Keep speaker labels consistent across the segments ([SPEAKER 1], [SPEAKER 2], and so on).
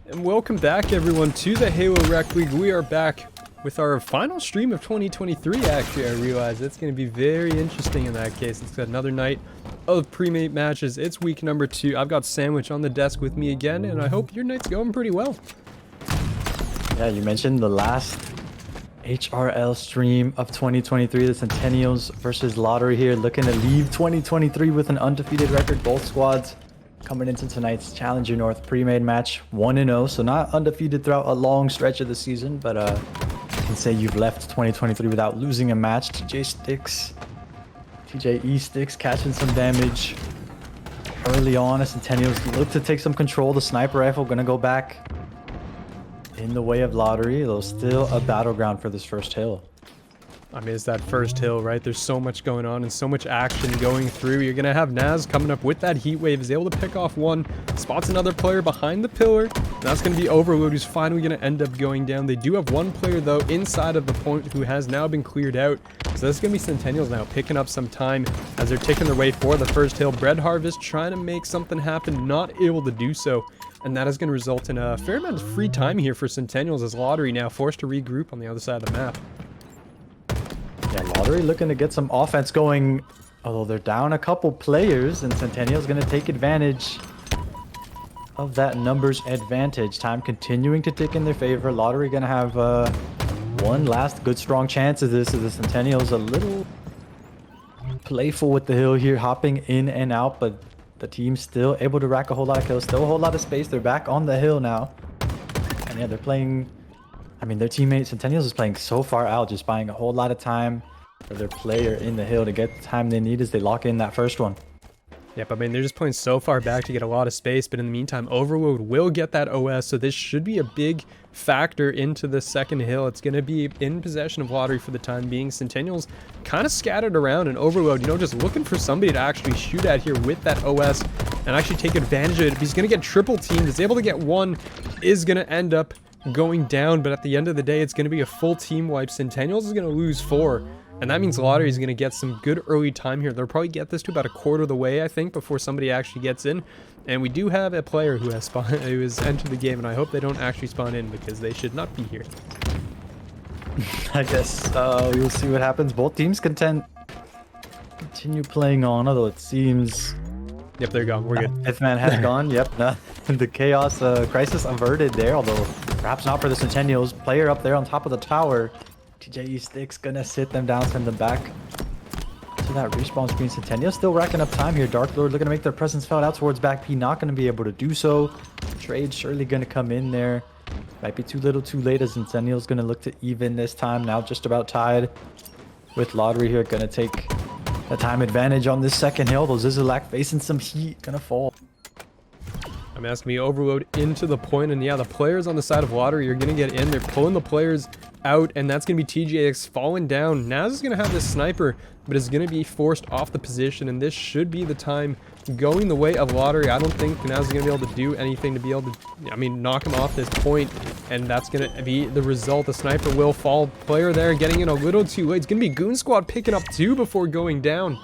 [SPEAKER 1] And welcome back everyone to the Halo Rec League. We are back with our final stream of 2023 actually. I realize it's going to be very interesting in that case. It's got another night of pre-made matches. It's week number 2. I've got Sandwich on the desk with me again, and I hope your night's going pretty well.
[SPEAKER 2] Yeah, you mentioned the last HRL stream of 2023, the Centennials versus Lottery here, looking to leave 2023 with an undefeated record. Both squads coming into tonight's Challenger North pre-made match 1-0, so not undefeated throughout a long stretch of the season, but you can say you've left 2023 without losing a match. TJE Sticks catching some damage early on as Centennials look to take some control. The sniper rifle gonna go back in the way of Lottery, though still a battleground for this first hill.
[SPEAKER 1] I mean, it's that first hill, right? There's so much going on and so much action going through. You're going to have Naz coming up with that heat wave. Is able to pick off one, spots another player behind the pillar. That's going to be Overload, who's finally going to end up going down. They do have one player, though, inside of the point who has now been cleared out. So this is going to be Centennials now picking up some time as they're taking their way for the first hill. Bread Harvest trying to make something happen, not able to do so. And that is going to result in a fair amount of free time here for Centennials as Lottery now forced to regroup on the other side of the map.
[SPEAKER 2] Yeah, Lottery looking to get some offense going, although they're down a couple players, and Centennial's going to take advantage of that numbers advantage. Time continuing to tick in their favor. Lottery going to have one last good strong chance of this, as the Centennials a little playful with the hill here, hopping in and out, but the team's still able to rack a whole lot of kills, still a whole lot of space. They're back on the hill now, and yeah, they're playing. I mean, their teammate Centennials is playing so far out, just buying a whole lot of time for their player in the hill to get the time they need as they lock in that first one.
[SPEAKER 1] Yep, I mean, they're just playing so far back to get a lot of space, but in the meantime, Overload will get that OS, so this should be a big factor into the second hill. It's going to be in possession of Lottery for the time being. Centennials kind of scattered around, and Overload, you know, just looking for somebody to actually shoot at here with that OS and actually take advantage of it. He's going to get triple teamed. Is able to get one, is going to end up going down, but at the end of the day, it's going to be a full team wipe. Centennials is going to lose 4, and that means Lottery is going to get some good early time here. They'll probably get this to about a quarter of the way, I think, before somebody actually gets in. And we do have a player who has entered the game, and I hope they don't actually spawn in because they should not be here.
[SPEAKER 2] I guess we'll see what happens. Both teams continue playing on, although it seems.
[SPEAKER 1] Yep, they're gone. We're good.
[SPEAKER 2] Fifth man has gone. Yep. The chaos crisis averted there, although perhaps not for the Centennials. Player up there on top of the tower. TJE Sticks gonna sit them down, send them back to that respawn screen. Centennials still racking up time here. Dark Lord looking to make their presence felt out towards back P. Not gonna be able to do so. Trade surely gonna come in there. Might be too little too late as Centennials gonna look to even this time. Now just about tied with Lottery here. Gonna take the time advantage on this second hill. Those Zizilak facing some heat. Gonna fall.
[SPEAKER 1] I'm asking me Overload into the point, and yeah, the players on the side of Lottery are going to get in. They're pulling the players out, and that's going to be TJX falling down. Naz is going to have this sniper, but is going to be forced off the position, and this should be the time going the way of Lottery. I don't think Naz is going to be able to do anything to be able to, I mean, knock him off this point, and that's going to be the result. The sniper will fall. Player there getting in a little too late. It's going to be Goon Squad picking up 2 before going down,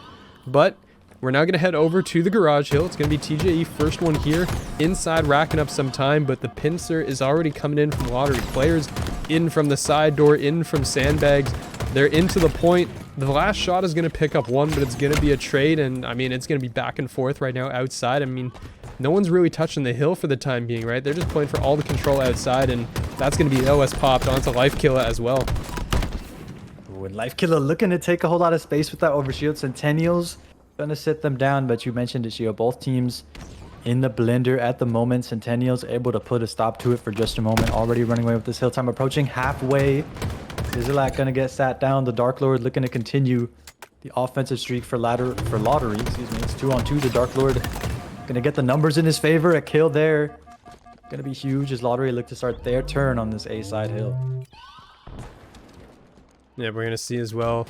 [SPEAKER 1] but we're now going to head over to the garage hill. It's going to be TJE first one here inside, racking up some time, but the pincer is already coming in from Lottery. Players in from the side door, in from sandbags. They're into the point. The last shot is going to pick up 1, but it's going to be a trade, and I mean, it's going to be back and forth right now outside. I mean, no one's really touching the hill for the time being, right? They're just playing for all the control outside, and that's going to be OS popped onto Life Killer as well.
[SPEAKER 2] When Life Killer looking to take a whole lot of space with that overshield. Centennials gonna sit them down, but you mentioned it, Shio. Both teams in the blender at the moment. Centennials able to put a stop to it for just a moment. Already running away with this hill time, approaching halfway. Zizilak gonna get sat down. The Dark Lord looking to continue the offensive streak for Lottery. Excuse me. It's 2-on-2. The Dark Lord gonna get the numbers in his favor. A kill there. Gonna be huge as Lottery look to start their turn on this A side hill.
[SPEAKER 1] Yeah, we're going to see as well.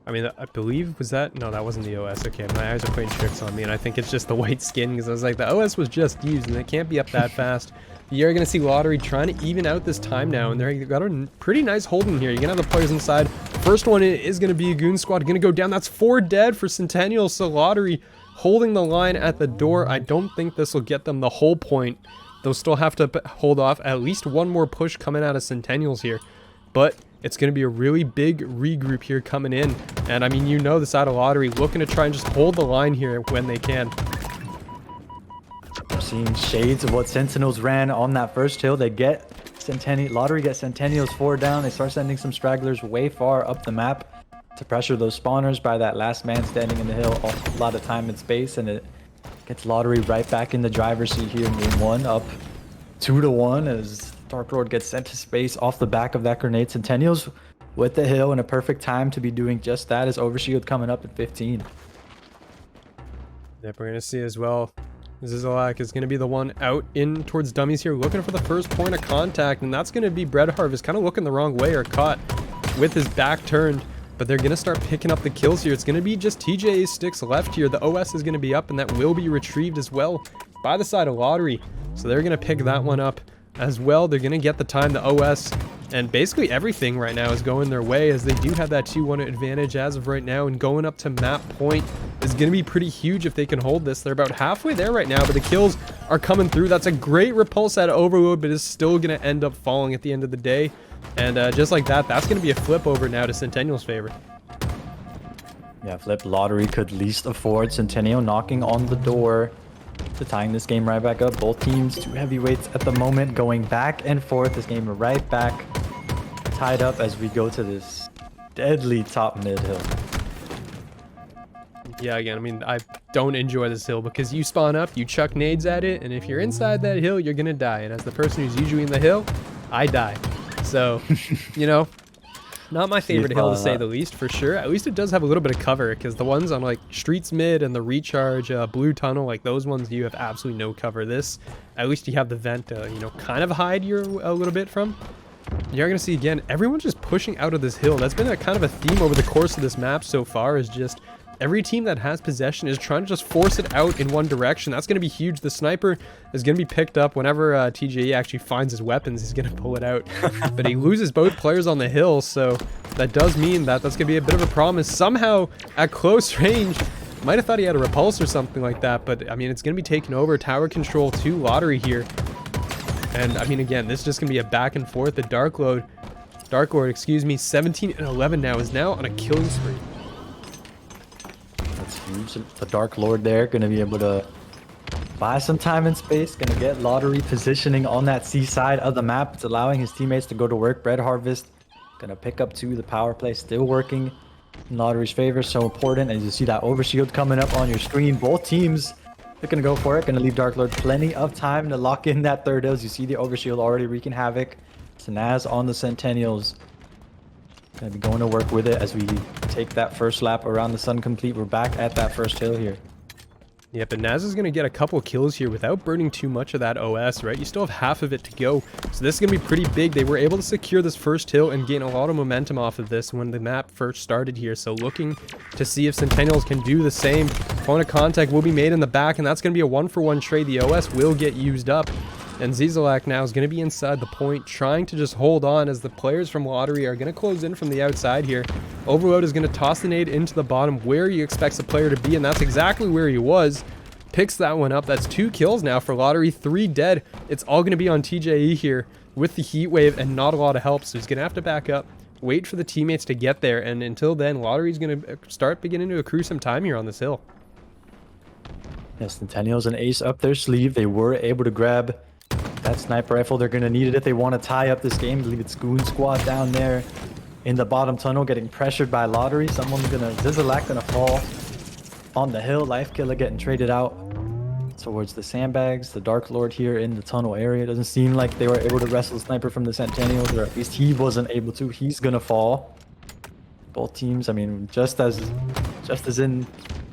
[SPEAKER 1] I mean, I believe, was that? No, that wasn't the OS. Okay, my eyes are playing tricks on me, and I think it's just the white skin, because I was like, the OS was just used, and it can't be up that fast. You're going to see Lottery trying to even out this time now, and they've got a pretty nice holding here. You're going to have the players inside. First one is going to be a Goon Squad. Going to go down. That's 4 dead for Centennials, so Lottery holding the line at the door. I don't think this will get them the whole point, They'll still have to hold off at least one more push coming out of Centennials here. But it's going to be a really big regroup here coming in. And I mean, you know, the side of Lottery looking to try and just hold the line here when they can.
[SPEAKER 2] We're seeing shades of what Sentinels ran on that first hill. They get Lottery get Centennials 4 down. They start sending some stragglers way far up the map to pressure those spawners by that last man standing in the hill. A lot of time and space, and it gets Lottery right back in the driver's seat here in game 1, up 2-1 as Dark Lord gets sent to space off the back of that grenade. Centennials with the hill and a perfect time to be doing just that as Overshield coming up at 15.
[SPEAKER 1] Yep, we're going to see as well. Zizalak is going to be the one out in towards dummies here, looking for the first point of contact, and that's going to be Bread Harvest, kind of looking the wrong way or caught with his back turned. But they're going to start picking up the kills here. It's going to be just TJA sticks left here. The OS is going to be up, and that will be retrieved as well by the side of Lottery. So they're going to pick that one up as well. They're going to get the time, the OS, and basically everything right now is going their way as they do have that 2-1 advantage as of right now. And going up to map point is going to be pretty huge if they can hold this. They're about halfway there right now, but the kills are coming through. That's a great repulse out of Overload, but is still going to end up falling at the end of the day. And just like that, that's going to be a flip over now to Centennial's favor.
[SPEAKER 2] Yeah, flip. Lottery could least afford. Centennial knocking on the door to tying this game right back up. Both teams, 2 heavyweights at the moment, going back and forth. This game right back tied up as we go to this deadly top mid hill.
[SPEAKER 1] Yeah, again, I mean, I don't enjoy this hill because you spawn up, you chuck nades at it, and if you're inside that hill, you're going to die. And as the person who's usually in the hill, I die. So, you know, not my favorite hill to say the least, for sure. At least it does have a little bit of cover, because the ones on like Streets Mid and the Recharge, Blue Tunnel, like those ones, you have absolutely no cover. This, at least you have the vent to, you know, kind of hide you a little bit from. You're going to see, again, everyone's just pushing out of this hill. That's been a kind of a theme over the course of this map so far, is just every team that has possession is trying to just force it out in one direction. That's going to be huge. The sniper is going to be picked up whenever TJE actually finds his weapons. He's going to pull it out. But he loses both players on the hill, so that does mean that that's going to be a bit of a problem. Somehow, at close range, might have thought he had a repulse or something like that, but I mean, it's going to be taken over. Tower control to Lottery here. And I mean, again, this is just going to be a back and forth. The Dark Lord, excuse me, 17 and 11 now, is now on a killing spree.
[SPEAKER 2] That's huge. The Dark Lord there, going to be able to buy some time and space. Going to get Lottery positioning on that seaside of the map. It's allowing his teammates to go to work. Bread Harvest going to pick up 2. The power play still working in Lottery's favor. So important. As you see that overshield coming up on your screen. Both teams, they're going to go for it. Going to leave Dark Lord plenty of time to lock in that third hill. As you see the overshield already wreaking havoc. Sanaz on the Centennials. Going to be going to work with it as we take that first lap around the sun complete. We're back at that first hill here.
[SPEAKER 1] Yeah, but Naz is going to get a couple kills here without burning too much of that OS, right? You still have half of it to go. So this is going to be pretty big. They were able to secure this first hill and gain a lot of momentum off of this when the map first started here. So looking to see if Centennials can do the same. Point of contact will be made in the back, and that's going to be a 1-for-1 trade. The OS will get used up. And Zizalak now is going to be inside the point, trying to just hold on as the players from Lottery are going to close in from the outside here. Overload is going to toss the nade into the bottom where he expects the player to be, and that's exactly where he was. Picks that one up. That's 2 kills now for Lottery, 3 dead. It's all going to be on TJE here with the heat wave and not a lot of help, so he's going to have to back up, wait for the teammates to get there, and until then, Lottery's going to start beginning to accrue some time here on this hill.
[SPEAKER 2] Yes, Centennials and Ace up their sleeve. They were able to grab that sniper rifle. They're going to need it if they want to tie up this game. I believe it's Goon Squad down there in the bottom tunnel getting pressured by Lottery. Someone's going to, Zizalak going to fall on the hill. Life Killer getting traded out towards the sandbags. The Dark Lord here in the tunnel area. Doesn't seem like they were able to wrestle the sniper from the Centennials, or at least he wasn't able to. He's going to fall. Both teams, I mean, just as in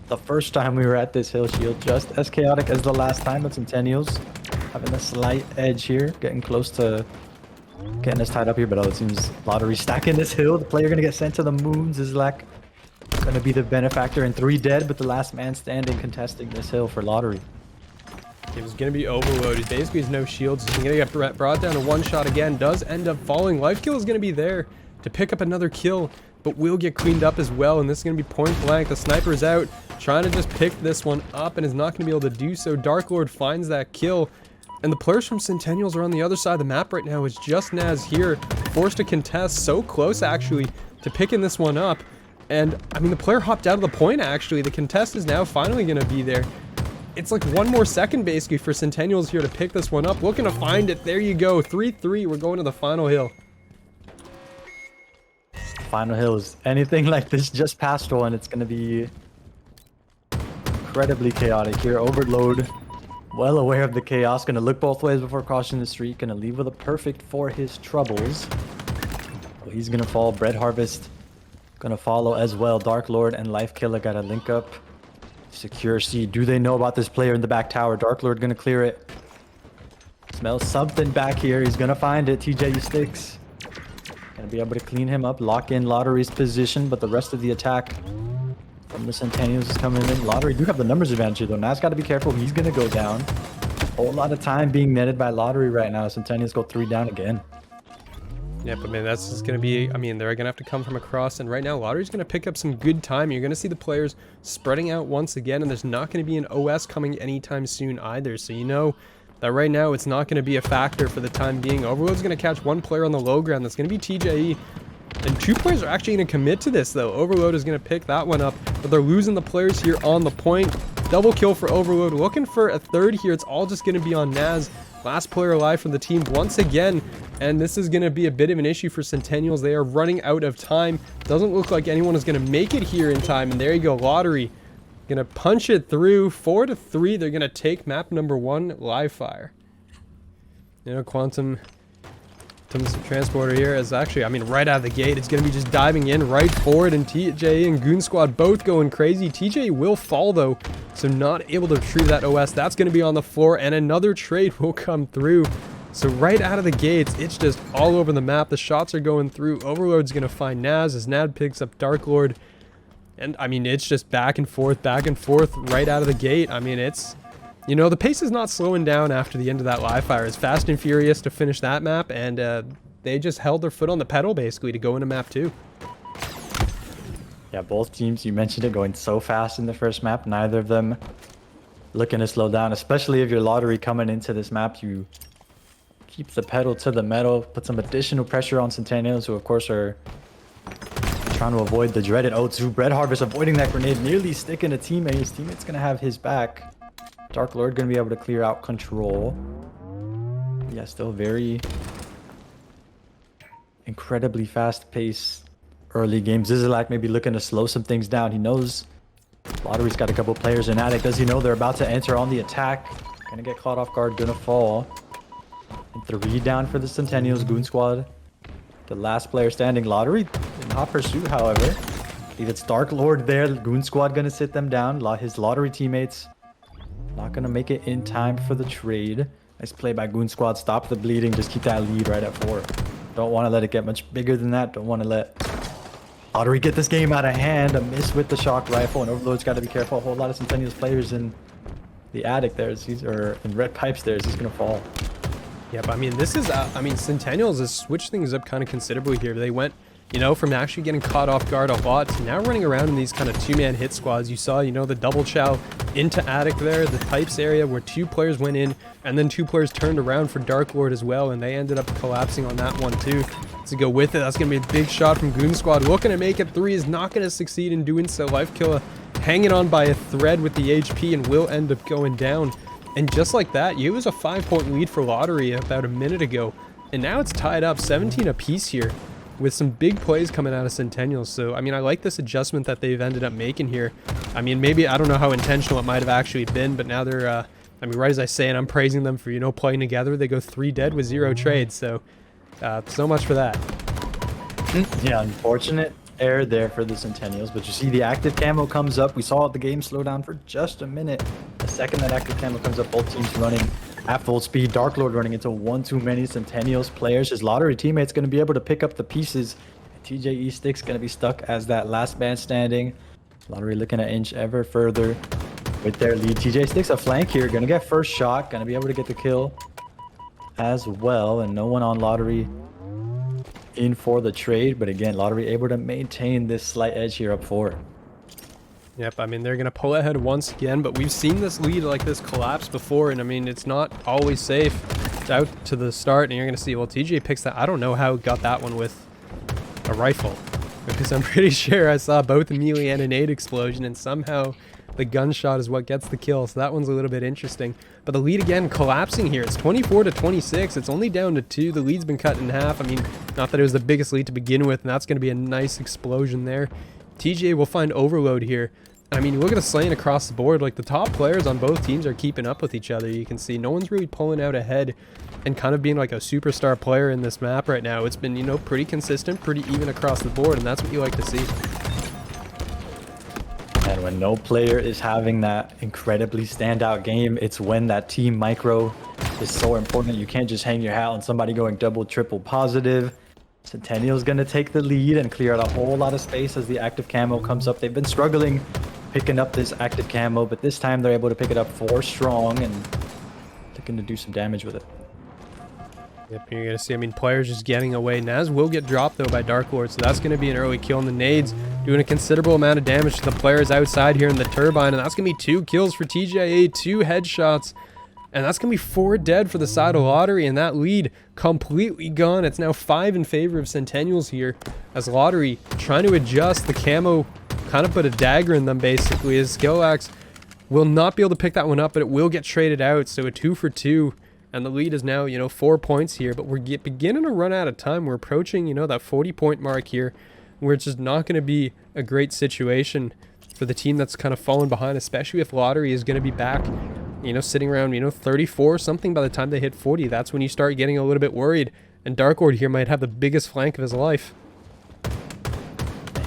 [SPEAKER 2] the first time we were at this hill shield, just as chaotic as the last time, but Centennials having a slight edge here, getting close to getting us tied up here, but it seems Lottery stacking this hill. The player going to get sent to the moon. Zizalak going to be the benefactor, and 3 dead, but the last man standing contesting this hill for Lottery.
[SPEAKER 1] It was going to be overloaded. Basically, he's no shields. He's going to get brought down to 1 shot again. Does end up falling. Life Kill is going to be there to pick up another kill, but will get cleaned up as well, and this is going to be point blank. The sniper's out, trying to just pick this one up, and is not going to be able to do so. Dark Lord finds that kill. And the players from Centennials are on the other side of the map right now. It's just Naz here, forced to contest, so close actually to picking this one up. And I mean, the player hopped out of the point actually. The contest is now finally going to be there. It's like 1 more second basically for Centennials here to pick this one up. Looking to find it. There you go. 3-3. We're going to the final hill.
[SPEAKER 2] Final hills. Anything like this just past one, it's going to be incredibly chaotic here. Overload, well aware of the chaos. Going to look both ways before crossing the street. Going to leave with a perfect for his troubles. Well, he's going to fall. Bread Harvest going to follow as well. Dark Lord and Life Killer got to link up. Secure C. Do they know about this player in the back tower? Dark Lord going to clear it. Smells something back here. He's going to find it. TJ sticks. Going to be able to clean him up. Lock in Lottery's position. But the rest of the attack from the Centennials is coming in. Lottery do have the numbers advantage here, though. Naz got to be careful. He's going to go down. A whole lot of time being netted by Lottery right now. Centennials go 3 down again.
[SPEAKER 1] Yeah, but man, that's just going to be, I mean, they're going to have to come from across, and right now, Lottery's going to pick up some good time. You're going to see the players spreading out once again, and there's not going to be an OS coming anytime soon either, so you know that right now, it's not going to be a factor for the time being. Overload's going to catch 1 player on the low ground. That's going to be TJE, and 2 players are actually going to commit to this, though. Overload is going to pick that one up, but they're losing the players here on the point. Double kill for Overload. Looking for a 3rd here. It's all just going to be on Naz. Last player alive from the team once again. And this is going to be a bit of an issue for Centennials. They are running out of time. Doesn't look like anyone is going to make it here in time. And there you go. Lottery going to punch it through. 4-3. They're going to take map number 1, live fire. You know, Quantum Transporter here is actually, I mean, right out of the gate, it's going to be just diving in right forward, and TJ and Goon Squad both going crazy. TJ will fall, though, so not able to retrieve that OS. That's going to be on the floor, and another trade will come through. So right out of the gates, it's just all over the map. The shots are going through. Overload's going to find Naz as Naz picks up Dark Lord. And, I mean, it's just back and forth right out of the gate. I mean, it's... You know, the pace is not slowing down after the end of that live fire. It's fast and furious to finish that map, and they just held their foot on the pedal, basically, to go into map 2.
[SPEAKER 2] Yeah, both teams, you mentioned it, going so fast in the first map. Neither of them looking to slow down, especially if you're Lottery coming into this map. You keep the pedal to the metal, put some additional pressure on Centennials, who, of course, are trying to avoid the dreaded O2. Bread Harvest avoiding that grenade, nearly sticking a teammate. His teammate's going to have his back. Dark Lord going to be able to clear out control. Yeah, still very incredibly fast pace early game. Zizilak maybe looking to slow some things down. He knows Lottery's got a couple players in Attic. Does he know they're about to enter on the attack? Gonna get caught off guard, gonna fall. And 3 down for the Centennials. Goon Squad, the last player standing. Lottery in hot pursuit, however. I believe it's Dark Lord there. Goon Squad gonna sit them down. His Lottery teammates not gonna make it in time for the trade. Nice play by Goon Squad. Stop the bleeding. Just keep that lead right at 4. Don't want to let it get much bigger than that. Don't want to let Lottery get this game out of hand. A miss with the shock rifle, and Overload's got to be careful. A whole lot of Centennials players in the attic there. Or in red pipes there. He's gonna fall.
[SPEAKER 1] Yeah, but I mean, this is, I mean, Centennials has switched things up kind of considerably here. They went, you know, from actually getting caught off guard a lot to now running around in these kind of 2-man hit squads. You saw, you know, the double chow into attic there, the pipes area where 2 players went in, and then 2 players turned around for Dark Lord as well, and they ended up collapsing on that one too. To go with it, that's going to be a big shot from Goon Squad. Looking to make it 3, is not going to succeed in doing so. Life Killer hanging on by a thread with the HP and will end up going down. And just like that, it was a 5-point lead for Lottery about a minute ago, and now it's tied up 17 apiece here, with some big plays coming out of Centennials. So, I mean, I like this adjustment that they've ended up making here. I mean, maybe, I don't know how intentional it might have actually been, but now they're, I mean, right as I say, and I'm praising them for, you know, playing together, they go 3 dead with 0 trades. So, so much for that.
[SPEAKER 2] Yeah, unfortunate error there for the Centennials, but you see the active camo comes up. We saw the game slow down for just a minute. The second that active camo comes up, both teams running at full speed. Dark Lord running into one too many Centennials players. His Lottery teammate's going to be able to pick up the pieces. TJE Stick's going to be stuck as that last man standing. Lottery looking to inch ever further with their lead. TJ Stick's a flank here. Going to get first shot. Going to be able to get the kill as well. And no one on Lottery in for the trade. But again, Lottery able to maintain this slight edge here up 4.
[SPEAKER 1] Yep, I mean, they're going to pull ahead once again, but we've seen this lead like this collapse before, and I mean, it's not always safe. It's out to the start, and you're going to see, well, TJ picks that. I don't know how he got that one with a rifle, because I'm pretty sure I saw both a melee and a nade explosion, and somehow the gunshot is what gets the kill, so that one's a little bit interesting. But the lead again collapsing here. It's 24-26. It's only down to 2. The lead's been cut in half. I mean, not that it was the biggest lead to begin with, and that's going to be a nice explosion there. TJ will find overload here. I mean, look at the slaying across the board. Like, the top players on both teams are keeping up with each other. You can see no one's really pulling out ahead and kind of being like a superstar player in this map right now. It's been, you know, pretty consistent, pretty even across the board, and that's what you like to see.
[SPEAKER 2] And when no player is having that incredibly standout game, it's when that team micro is so important. You can't just hang your hat on somebody going double, triple positive. Centennial's going to take the lead and clear out a whole lot of space as the active camo comes up. They've been struggling picking up this active camo, but this time they're able to pick it up 4 strong and looking to do some damage with it.
[SPEAKER 1] Yep, you're going to see, I mean, players just getting away. Naz will get dropped, though, by Dark Lord, so that's going to be an early kill. And the nades doing a considerable amount of damage to the players outside here in the turbine, and that's going to be 2 kills for TJA, 2 headshots. And that's going to be 4 dead for the side of Lottery, and that lead completely gone. It's now 5 in favor of Centennials here, as Lottery trying to adjust. The camo kind of put a dagger in them, basically. His skill axe will not be able to pick that one up, but it will get traded out. So a 2 for 2, and the lead is now, you know, 4 points here. But we're beginning to run out of time. We're approaching, you know, that 40-point mark here, where it's just not going to be a great situation for the team that's kind of fallen behind, especially if Lottery is going to be back, you know, sitting around, you know, 34 something by the time they hit 40. That's when you start getting a little bit worried. And Dark Lord here might have the biggest flank of his life.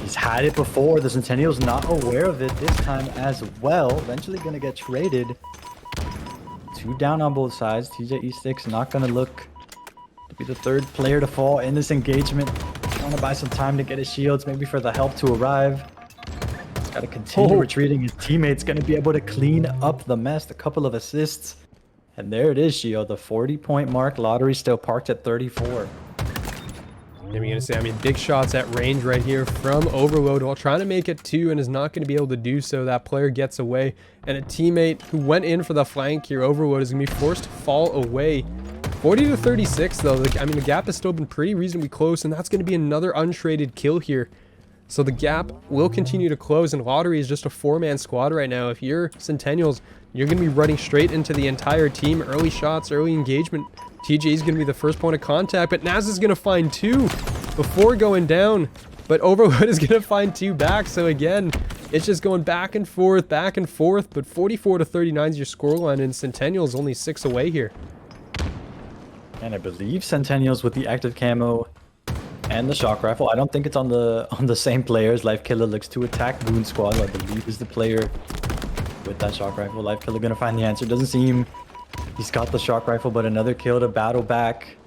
[SPEAKER 2] He's had it before. The Centennials not aware of it this time as well. Eventually going to get traded. 2 down on both sides. TJ E6 not going to look to be the 3rd player to fall in this engagement. Want to buy some time to get his shields, maybe for the help to arrive. He's got to continue retreating. His teammate's going to be able to clean up the mess. A couple of assists. And there it is, Gio. The 40-point mark. Lottery still parked at 34.
[SPEAKER 1] I'm going to say, I mean, big shots at range right here from Overload while trying to make it 2 and is not going to be able to do so. That player gets away, and a teammate who went in for the flank here, Overload, is going to be forced to fall away. 40-36 though. I mean, the gap has still been pretty reasonably close, and that's going to be another untraded kill here. So the gap will continue to close, and Lottery is just a 4-man squad right now. If you're Centennials, you're going to be running straight into the entire team. Early shots, early engagement. TJ is going to be the first point of contact, but Naz is going to find 2 before going down. But Overload is going to find 2 back. So again, it's just going back and forth, But 44-39 is your scoreline, and Centennials only 6 away here.
[SPEAKER 2] And I believe Centennials with the active camo and the shock rifle. I don't think it's on the same players. Life Killer looks to attack Goon Squad, who I believe is the player with that shock rifle. Life Killer gonna find the answer. Doesn't seem he's got the shock rifle, but another kill to battle back.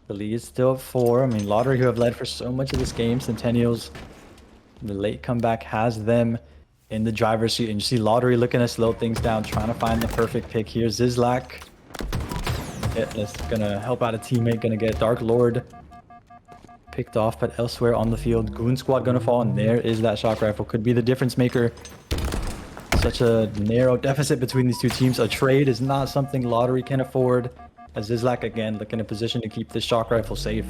[SPEAKER 2] The lead is still at 4. I mean, Lottery, who have led for so much of this game. Centennials, the late comeback has them in the driver's seat, and you see Lottery looking to slow things down, trying to find the perfect pick here. Zizlak, that's gonna help out a teammate, gonna get Dark Lord picked off, but elsewhere on the field, Goon Squad gonna fall, and there is that shock rifle. Could be the difference maker. Such a narrow deficit between these 2 teams. A trade is not something Lottery can afford, as Zizlak again looking in a position to keep this shock rifle safe.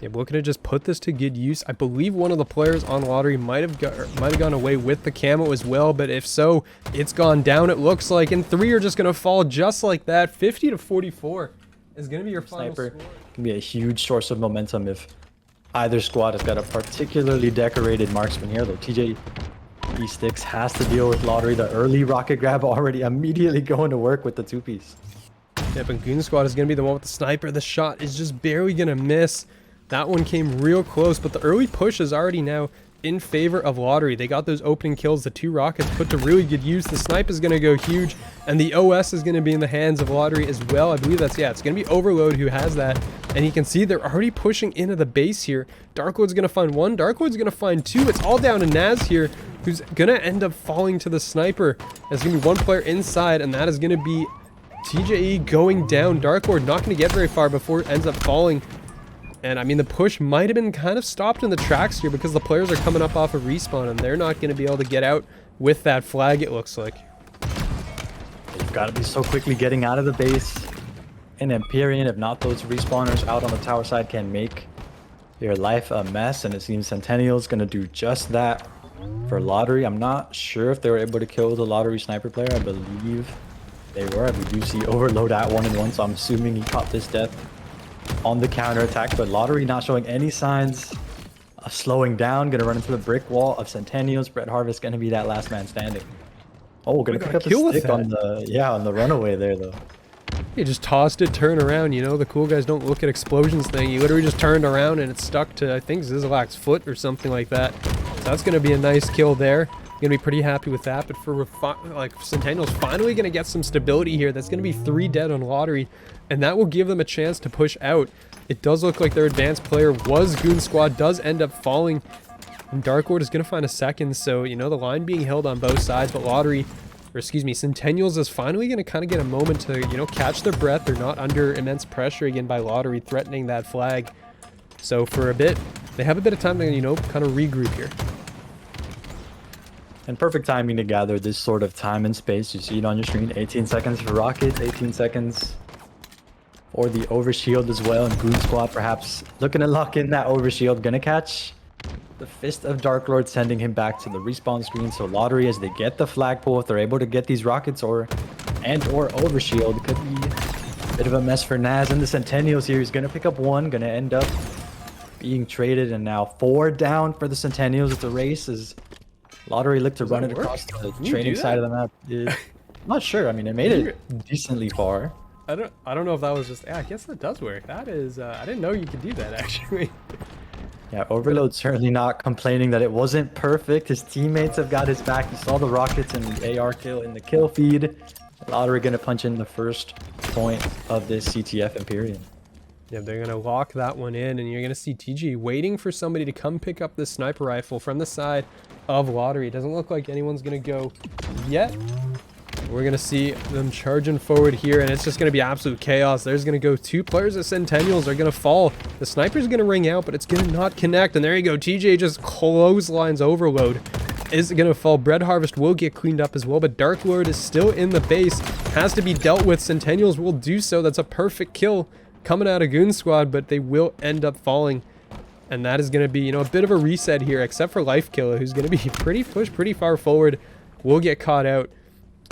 [SPEAKER 1] Yeah, we're looking to just put this to good use. I believe one of the players on Lottery might have gone away with the camo as well, but if so, it's gone down, it looks like, and 3 are just gonna fall just like that. 50-44 is gonna be your final score.
[SPEAKER 2] Can be a huge source of momentum if either squad has got a particularly decorated marksman here, though. TJ E6 has to deal with Lottery. The early rocket grab already immediately going to work with the 2-piece.
[SPEAKER 1] Yeah, but Goon Squad is going to be the one with the sniper. The shot is just barely going to miss. That one came real close, but the early push is already now in favor of Lottery. They got those opening kills, the 2 rockets put to really good use. The snipe is going to go huge, and the OS is going to be in the hands of Lottery as well. I believe that's, yeah, it's going to be Overload who has that, and you can see they're already pushing into the base here. Dark Lord's going to find 1, Dark Lord's going to find 2. It's all down to Naz here, who's going to end up falling to the sniper. There's going to be 1 player inside, and that is going to be TJE going down. Dark Lord not going to get very far before it ends up falling. And I mean, the push might have been kind of stopped in the tracks here because the players are coming up off of respawn and they're not going to be able to get out with that flag, it looks like.
[SPEAKER 2] You've got to be so quickly getting out of the base. An Empyrean, if not those respawners out on the tower side, can make your life a mess, and it seems Centennials going to do just that for Lottery. I'm not sure if they were able to kill the Lottery sniper player. I believe they were. We do see Overload at 1-1, so I'm assuming he caught this death on the counter attack, but Lottery not showing any signs of slowing down. Going to run into the brick wall of Centennials. Brett Harvest going to be that last man standing. Oh, going to pick up the stick on the runaway there, though.
[SPEAKER 1] He just tossed it, turn around, you know, the cool guys don't look at explosions thing. He literally just turned around and it stuck to, I think, Zizalak's foot or something like that. So that's going to be a nice kill there. Going to be pretty happy with that, but for Centennials finally going to get some stability here. That's going to be 3 dead on Lottery, and that will give them a chance to push out. It does look like their advanced player was Goon Squad, does end up falling, and Dark Lord is going to find a second, so, you know, the line being held on both sides, but Centennials is finally going to kind of get a moment to, you know, catch their breath. They're not under immense pressure again by Lottery threatening that flag. So for a bit, they have a bit of time to, you know, kind of regroup here.
[SPEAKER 2] And perfect timing to gather this sort of time and space. You see it on your screen. 18 seconds for Rockets, 18 seconds for the Overshield as well. And Goon Squad perhaps looking to lock in that Overshield. Gonna catch the Fist of Dark Lord, sending him back to the respawn screen. So Lottery, as they get the flagpole, if they're able to get these rockets or Overshield, could be a bit of a mess for Naz. And the Centennials here, he's gonna pick up 1, gonna end up being traded, and now 4 down for the Centennials. It's a race as Lottery looked to run it across the trading side of the map. I'm not sure. I mean, it made it decently far.
[SPEAKER 1] I don't know if that was just, yeah, I guess that does work. That is, I didn't know you could do that actually.
[SPEAKER 2] Yeah, Overload certainly not complaining that it wasn't perfect. His teammates have got his back. You saw the rockets and the AR kill in the kill feed. Lottery gonna punch in the first point of this CTF Empyrean.
[SPEAKER 1] Yeah, they're gonna lock that one in, and you're gonna see TG waiting for somebody to come pick up this sniper rifle from the side of Lottery. It doesn't look like anyone's gonna go yet. We're gonna see them charging forward here, and it's just gonna be absolute chaos. There's gonna go 2 players of Centennials are gonna fall. The sniper's gonna ring out, but it's gonna not connect. And there you go. TJ just clotheslines Overload. Is gonna fall. Bread Harvest will get cleaned up as well, but Dark Lord is still in the base. Has to be dealt with. Centennials will do so. That's a perfect kill coming out of Goon Squad, but they will end up falling. And that is gonna be, you know, a bit of a reset here, except for Life Killer, who's gonna be pushed pretty far forward. Will get caught out.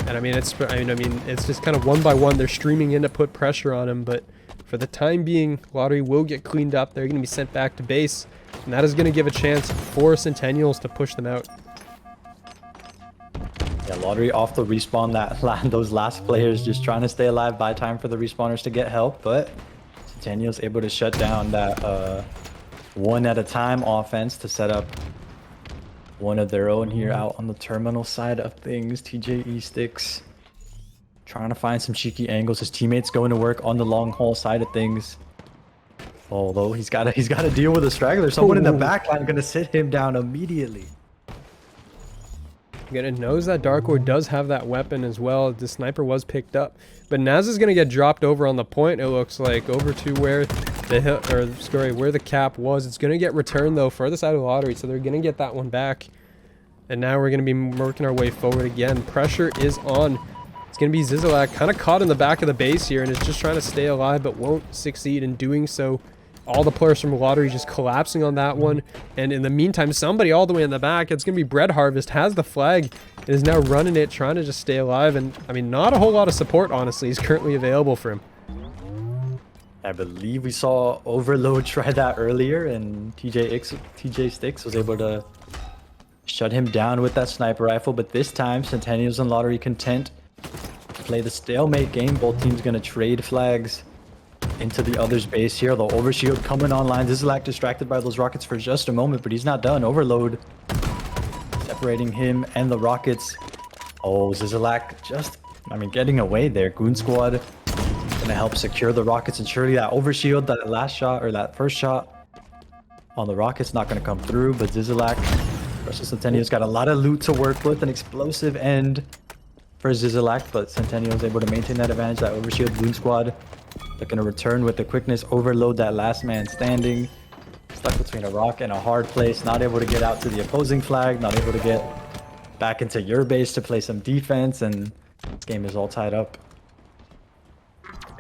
[SPEAKER 1] And I mean, it's just kind of one by one. They're streaming in to put pressure on him, but for the time being, Lottery will get cleaned up. They're going to be sent back to base, and that is going to give a chance for Centennials to push them out.
[SPEAKER 2] Yeah, Lottery off the respawn. Those last players just trying to stay alive, buy time for the respawners to get help, but Centennials able to shut down that one at a time offense to set up one of their own here out on the terminal side of things. TJE Sticks trying to find some cheeky angles. His teammates going to work on the long haul side of things. Although he's got to deal with a straggler. Someone in the back line going to sit him down immediately.
[SPEAKER 1] Again, it knows that Dark Lord does have that weapon as well. The sniper was picked up, but Naz is going to get dropped over on the point. It looks like over to where where the cap was. It's going to get returned though, further side of the Lottery, so they're going to get that one back. And now we're going to be working our way forward again. Pressure is on. It's going to be Zizalak, kind of caught in the back of the base here, and is just trying to stay alive, but won't succeed in doing so. All the players from Lottery just collapsing on that one. And in the meantime, somebody all the way in the back, it's going to be Bread Harvest, has the flag, and is now running it, trying to just stay alive. And I mean, not a whole lot of support, honestly, is currently available for him.
[SPEAKER 2] I believe we saw Overload try that earlier, and TJ Sticks was able to shut him down with that sniper rifle. But this time, Centennials and Lottery content to play the stalemate game. Both teams going to trade flags into the other's base here. The Overshield coming online. Zizalak distracted by those rockets for just a moment, but he's not done. Overload separating him and the rockets. Oh, Zizalak just, getting away there. Goon Squad gonna help secure the rockets, and surely that Overshield, that last shot, or that first shot on the rockets, not gonna come through. But Zizalak versus Centennials got a lot of loot to work with. An explosive end for Zizalak, but Centennials able to maintain that advantage. That Overshield. Goon Squad Looking to return with the quickness, overload that last man standing. Stuck between a rock and a hard place, not able to get out to the opposing flag, not able to get back into your base to play some defense, and this game is all tied up.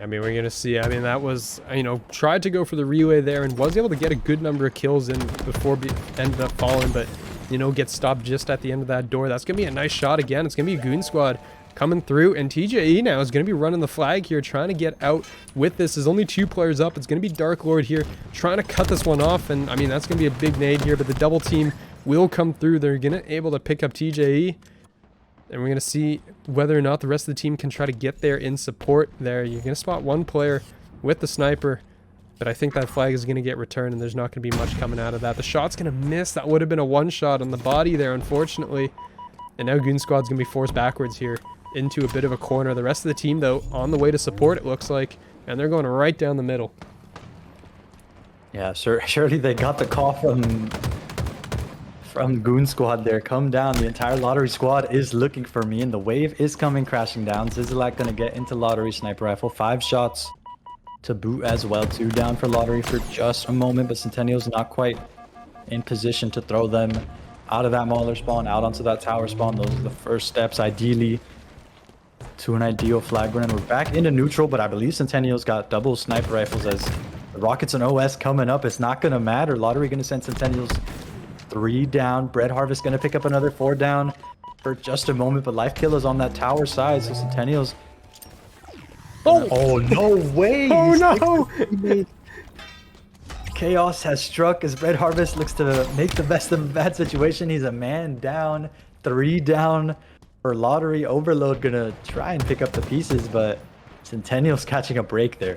[SPEAKER 1] I mean, we're going to see. I mean, that was, you know, tried to go for the relay there and was able to get a good number of kills in before ended up falling, but, you know, gets stopped just at the end of that door. That's going to be a nice shot again. It's going to be a goon squad coming through, and TJE now is going to be running the flag here, trying to get out with this. There's only 2 players up. It's going to be Dark Lord here, trying to cut this one off, and I mean, that's going to be a big nade here, but the double team will come through. They're going to able to pick up TJE, and we're going to see whether or not the rest of the team can try to get there in support there. You're going to spot 1 player with the sniper, but I think that flag is going to get returned, and there's not going to be much coming out of that. The shot's going to miss. That would have been a 1 shot on the body there, unfortunately, and now Goon Squad's going to be forced backwards here into a bit of a corner. The rest of the team, though, on the way to support, it looks like, and they're going right down the middle.
[SPEAKER 2] Yeah, surely they got the call from Goon Squad there. Come down. The entire Lottery squad is looking for me, and the wave is coming crashing down. Zizalak going to get into Lottery sniper rifle. 5 shots to boot as well. 2 down for Lottery for just a moment, but Centennials not quite in position to throw them out of that Mauler spawn, out onto that tower spawn. Those are the first steps, ideally, to an ideal flag run. We're back into neutral, but I believe Centennials got double sniper rifles as the Rockets and OS coming up. It's not going to matter. Lottery going to send Centennials 3 down. Bread Harvest going to pick up another 4 down for just a moment, but Life Kill is on that tower side, so Centennials... Oh no way!
[SPEAKER 1] Oh no!
[SPEAKER 2] Chaos has struck as Bread Harvest looks to make the best of a bad situation. He's a man down. 3 down for Lottery. Overload gonna try and pick up the pieces, but Centennials catching a break there.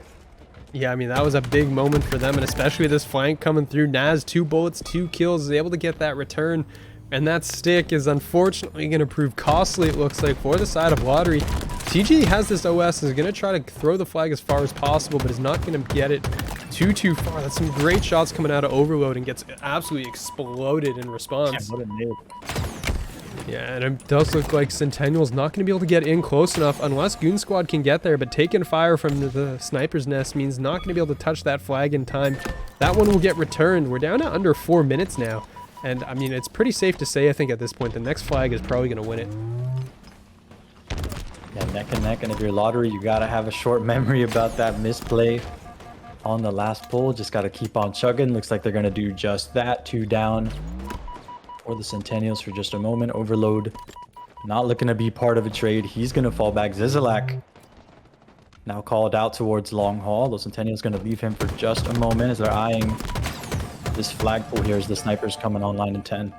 [SPEAKER 1] Yeah, I mean, that was a big moment for them, and especially this flank coming through. Naz, 2 bullets, 2 kills, is able to get that return, and that stick is unfortunately going to prove costly, it looks like, for the side of Lottery. TG has this OS and is going to try to throw the flag as far as possible, but is not going to get it too far. That's some great shots coming out of Overload, and gets absolutely exploded in response. Yeah, and it does look like Centennial's not going to be able to get in close enough unless Goon Squad can get there, but taking fire from the sniper's nest means not going to be able to touch that flag in time. That one will get returned. We're down to under 4 minutes now, and I mean, it's pretty safe to say, I think, at this point, the next flag is probably going to win it.
[SPEAKER 2] Yeah, neck and neck, and if you're Lottery, you got to have a short memory about that misplay on the last pull. Just got to keep on chugging. Looks like they're going to do just that. 2 down for the Centennials for just a moment. Overload not looking to be part of a trade. He's going to fall back. Zizalak now called out towards long haul. The Centennials going to leave him for just a moment as they're eyeing this flagpole here as the sniper's coming online in 10.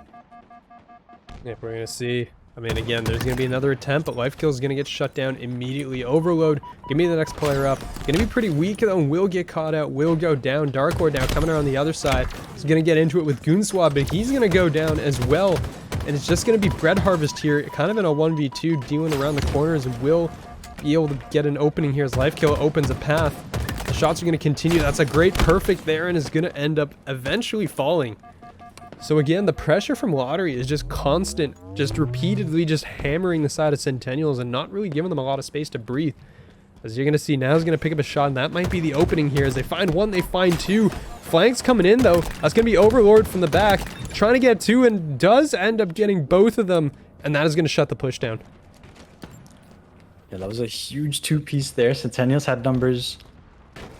[SPEAKER 1] Yeah, we're going to see. I mean, again, there's going to be another attempt, but Life Kill is going to get shut down immediately. Overload, give me the next player up. Going to be pretty weak, though, and will get caught out, will go down. Dark Lord now coming around the other side. He's going to get into it with Goon Squad, but he's going to go down as well. And it's just going to be Bread Harvest here, kind of in a 1v2, dealing around the corners, and will be able to get an opening here as Life Kill opens a path. The shots are going to continue. That's a great perfect there, and is going to end up eventually falling. So again, the pressure from Lottery is just constant, just repeatedly just hammering the side of Centennials and not really giving them a lot of space to breathe. As you're going to see, Now's going to pick up a shot, and that might be the opening here. As they find 1, they find 2. Flanks coming in, though. That's going to be Overlord from the back, trying to get 2, and does end up getting both of them, and that is going to shut the push down.
[SPEAKER 2] Yeah, that was a huge 2-piece there. Centennials had numbers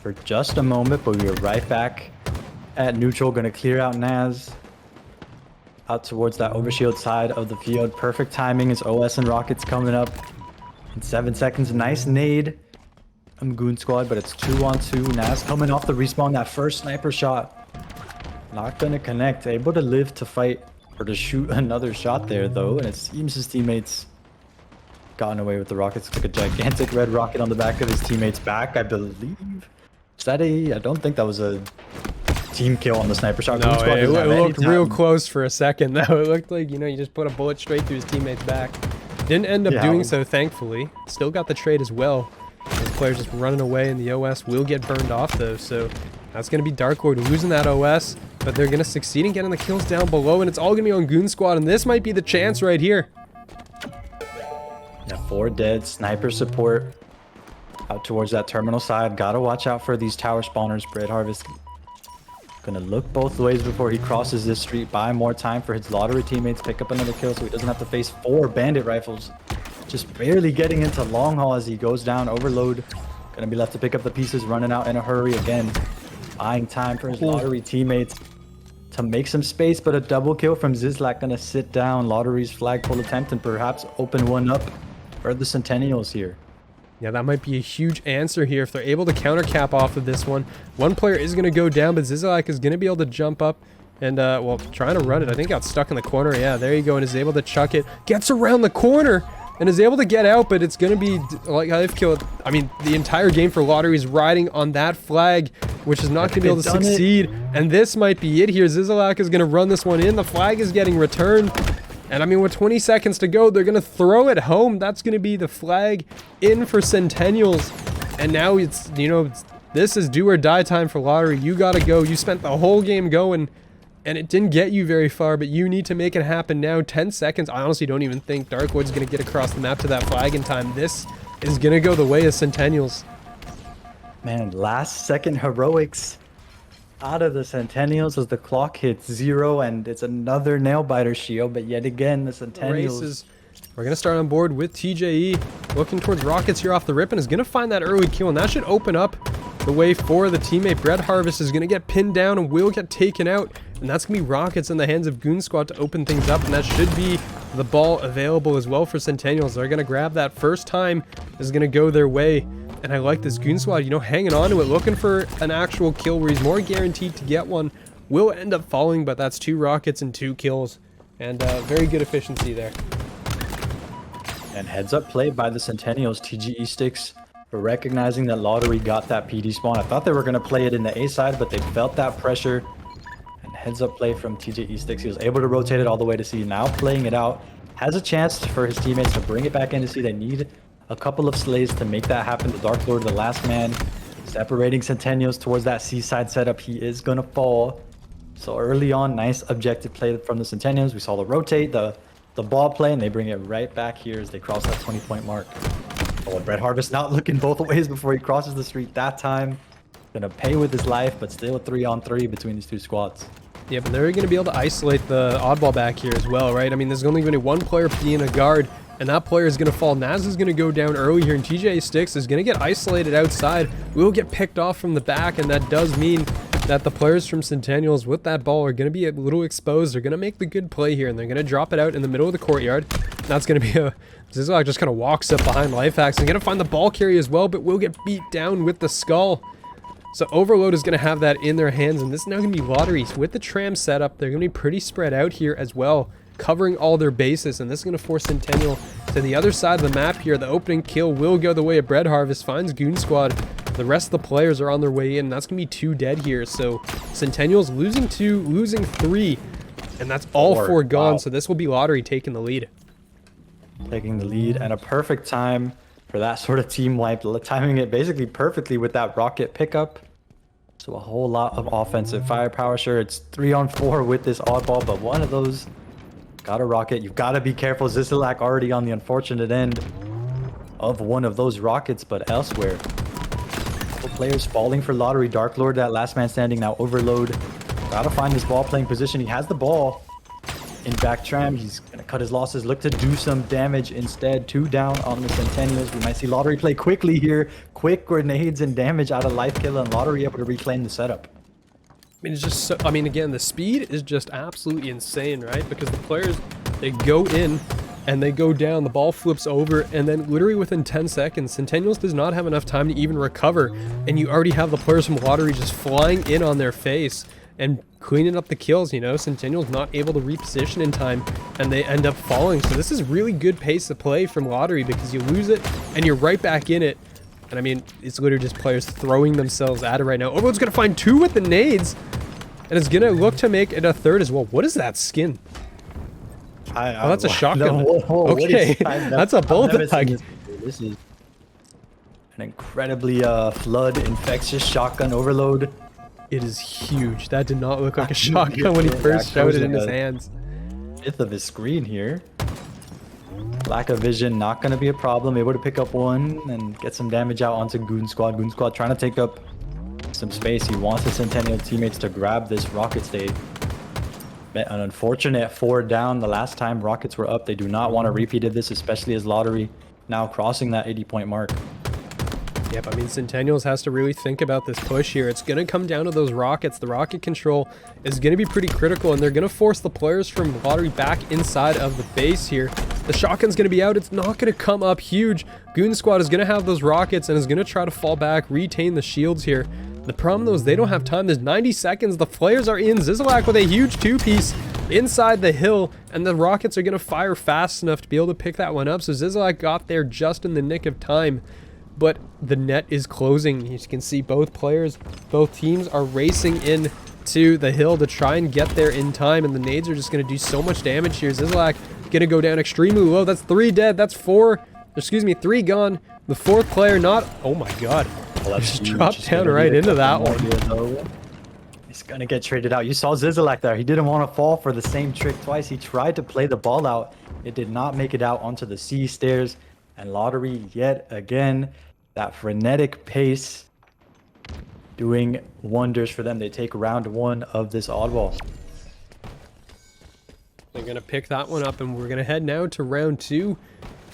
[SPEAKER 2] for just a moment, but we were right back at neutral. Going to clear out Naz out towards that overshield side of the field. Perfect timing as OS and Rockets coming up in 7 seconds. Nice nade from Goon Squad, but it's 2-on-2. Naz coming off the respawn. That first sniper shot not going to connect. Able to live to fight or to shoot another shot there, though, and it seems his teammates gotten away with the rockets. Looks like a gigantic red rocket on the back of his teammate's back, I believe. Is that a... I don't think that was a team kill on the sniper shot.
[SPEAKER 1] No, it looked real close for a second, though. It looked like, you know, you just put a bullet straight through his teammate's back. Didn't end up doing so, thankfully. Still got the trade as well. This player's just running away, and the OS will get burned off, though. So that's going to be Dark Lord losing that OS, but they're going to succeed in getting the kills down below, and it's all going to be on Goon Squad, and this might be the chance right here.
[SPEAKER 2] Yeah, 4 dead. Sniper support Out towards that terminal side. Gotta watch out for these tower spawners. Bread Harvest gonna look both ways before he crosses this street. Buy more time for his lottery teammates. Pick up another kill so he doesn't have to face 4 bandit rifles. Just barely getting into long haul as he goes down. Overload. Gonna be left to pick up the pieces. Running out in a hurry again. Buying time for his lottery teammates to make some space, but a double kill from Zizlak gonna sit down. Lottery's flagpole attempt and perhaps open one up for the Centennials here.
[SPEAKER 1] Yeah, that might be a huge answer here if they're able to counter cap off of this one. One player is going to go down, but Zizlak is going to be able to jump up and, well, trying to run it. I think got stuck in the corner. Yeah, there you go, and is able to chuck it. Gets around the corner and is able to get out, but it's going to be like I've killed. I mean, the entire game for Lottery is riding on that flag, which is not going to be able to succeed. And this might be it here. Zizlak is going to run this one in. The flag is getting returned. And I mean, with 20 seconds to go, they're going to throw it home. That's going to be the flag in for Centennials. And now it's, you know, this is do or die time for Lottery. You got to go. You spent the whole game going, and it didn't get you very far, but you need to make it happen now. 10 seconds. I honestly don't even think Darkwood's going to get across the map to that flag in time. This is going to go the way of Centennials.
[SPEAKER 2] Man, last second heroics out of the Centennials as the clock hits 0, and it's another nail-biter shield, but yet again the Centennials.
[SPEAKER 1] We're going to start on board with TJE, looking towards rockets here off the rip, and is going to find that early kill, and that should open up the way for the teammate. Bread Harvest is going to get pinned down and will get taken out, and that's going to be rockets in the hands of Goon Squad to open things up, and that should be the ball available as well for Centennials. They're going to grab that first time, is going to go their way. And I like this Goon Squad, you know, hanging on to it, looking for an actual kill where he's more guaranteed to get one. Will end up falling, but that's 2 rockets and 2 kills. And very good efficiency there.
[SPEAKER 2] And heads up play by the Centennials. TGE Sticks for recognizing that Lottery got that PD spawn. I thought they were going to play it in the A side, but they felt that pressure. And heads up play from TGE Sticks. He was able to rotate it all the way to C. Now playing it out. Has a chance for his teammates to bring it back into C. They need a couple of slays to make that happen. The Dark Lord, the last man, separating Centennials towards that seaside setup. He is gonna fall. So early on, nice objective play from the Centennials. We saw the rotate, the ball play, and they bring it right back here as they cross that 20-point mark. Oh, Bread Harvest not looking both ways before he crosses the street that time. Gonna pay with his life, but still a 3-on-3 between these 2 squads.
[SPEAKER 1] Yeah, but they're going to be able to isolate the oddball back here as well, right? I mean, there's only going to be 1 player being a guard, and that player is going to fall. Naz is going to go down early here, and TJ Sticks is going to get isolated outside. Will get picked off from the back, and that does mean that the players from Centennials with that ball are going to be a little exposed. They're going to make the good play here, and they're going to drop it out in the middle of the courtyard. And that's going to be a... Zizlak just kind of walks up behind Lifehacks and going to find the ball carry as well, but will get beat down with the skull. So Overload is going to have that in their hands, and this is now going to be Lotteries. With the tram setup, they're going to be pretty spread out here as well, covering all their bases, and this is going to force Centennial to the other side of the map here. The opening kill will go the way of Bread Harvest, finds Goon Squad. The rest of the players are on their way in. That's going to be 2 dead here, so Centennial's losing 2, losing 3, and that's all 4 gone, wow. So this will be Lottery taking the lead.
[SPEAKER 2] Taking the lead, and a perfect time for that sort of team wipe, timing it basically perfectly with that rocket pickup. So a whole lot of offensive firepower. Sure, it's 3-on-4 with this oddball, but one of those got a rocket. You've got to be careful. Zizlak already on the unfortunate end of one of those rockets, but elsewhere. Couple players falling for Lottery. Dark Lord, that last man standing, now Overload. Got to find his ball playing position. He has the ball in back tram. He's going to cut his losses, look to do some damage instead. 2 down on the Centennials. We might see Lottery play quickly here. Quick grenades and damage out of Life Kill, and Lottery able to reclaim the setup.
[SPEAKER 1] I mean, it's just so, I mean, again, the speed is just absolutely insane, right? Because the players, they go in and they go down, the ball flips over, and then literally within 10 seconds, Centennials does not have enough time to even recover, and you already have the players from Lottery just flying in on their face and cleaning up the kills, you know? Centennial's not able to reposition in time, and they end up falling. So this is really good pace of play from Lottery, because you lose it, and you're right back in it. And I mean, it's literally just players throwing themselves at it right now. Overload's going to find 2 with the nades, and it's going to look to make it a 3rd as well. What is that skin? Oh, that's a shotgun. Okay, that's a bulldog.
[SPEAKER 2] This is an incredibly flood infectious shotgun Overload.
[SPEAKER 1] It is huge. That did not look like a shotgun when he first showed it in his hands.
[SPEAKER 2] 5th of his screen here. Lack of vision, not going to be a problem. Able to pick up one and get some damage out onto Goon Squad. Goon Squad trying to take up some space. He wants the Centennial teammates to grab this rocket stage. An unfortunate 4 down the last time rockets were up. They do not want to repeat of this, especially as Lottery now crossing that 80-point mark.
[SPEAKER 1] Yep, I mean, Centennials has to really think about this push here. It's going to come down to those rockets. The rocket control is going to be pretty critical, and they're going to force the players from Lottery back inside of the base here. The shotgun's going to be out. It's not going to come up huge. Goon Squad is going to have those rockets and is going to try to fall back, retain the shields here. The problem, though, is they don't have time. There's 90 seconds. The players are in. Zizalak with a huge 2-piece inside the hill, and the rockets are going to fire fast enough to be able to pick that one up. So Zizalak got there just in the nick of time. But the net is closing. You can see both teams are racing in to the hill to try and get there in time, and the nades are just going to do so much damage here. Zizalak going to go down extremely low. That's 3 dead. That's 3 gone. The 4th player not... Oh my god.
[SPEAKER 2] Well,
[SPEAKER 1] just dropped down right into that one.
[SPEAKER 2] He's going to get traded out. You saw Zizalak there. He didn't want to fall for the same trick twice. He tried to play the ball out. It did not make it out onto the C stairs. And Lottery yet again... that frenetic pace doing wonders for them. They take round 1 of this oddball.
[SPEAKER 1] They're going to pick that one up, and we're going to head now to round 2,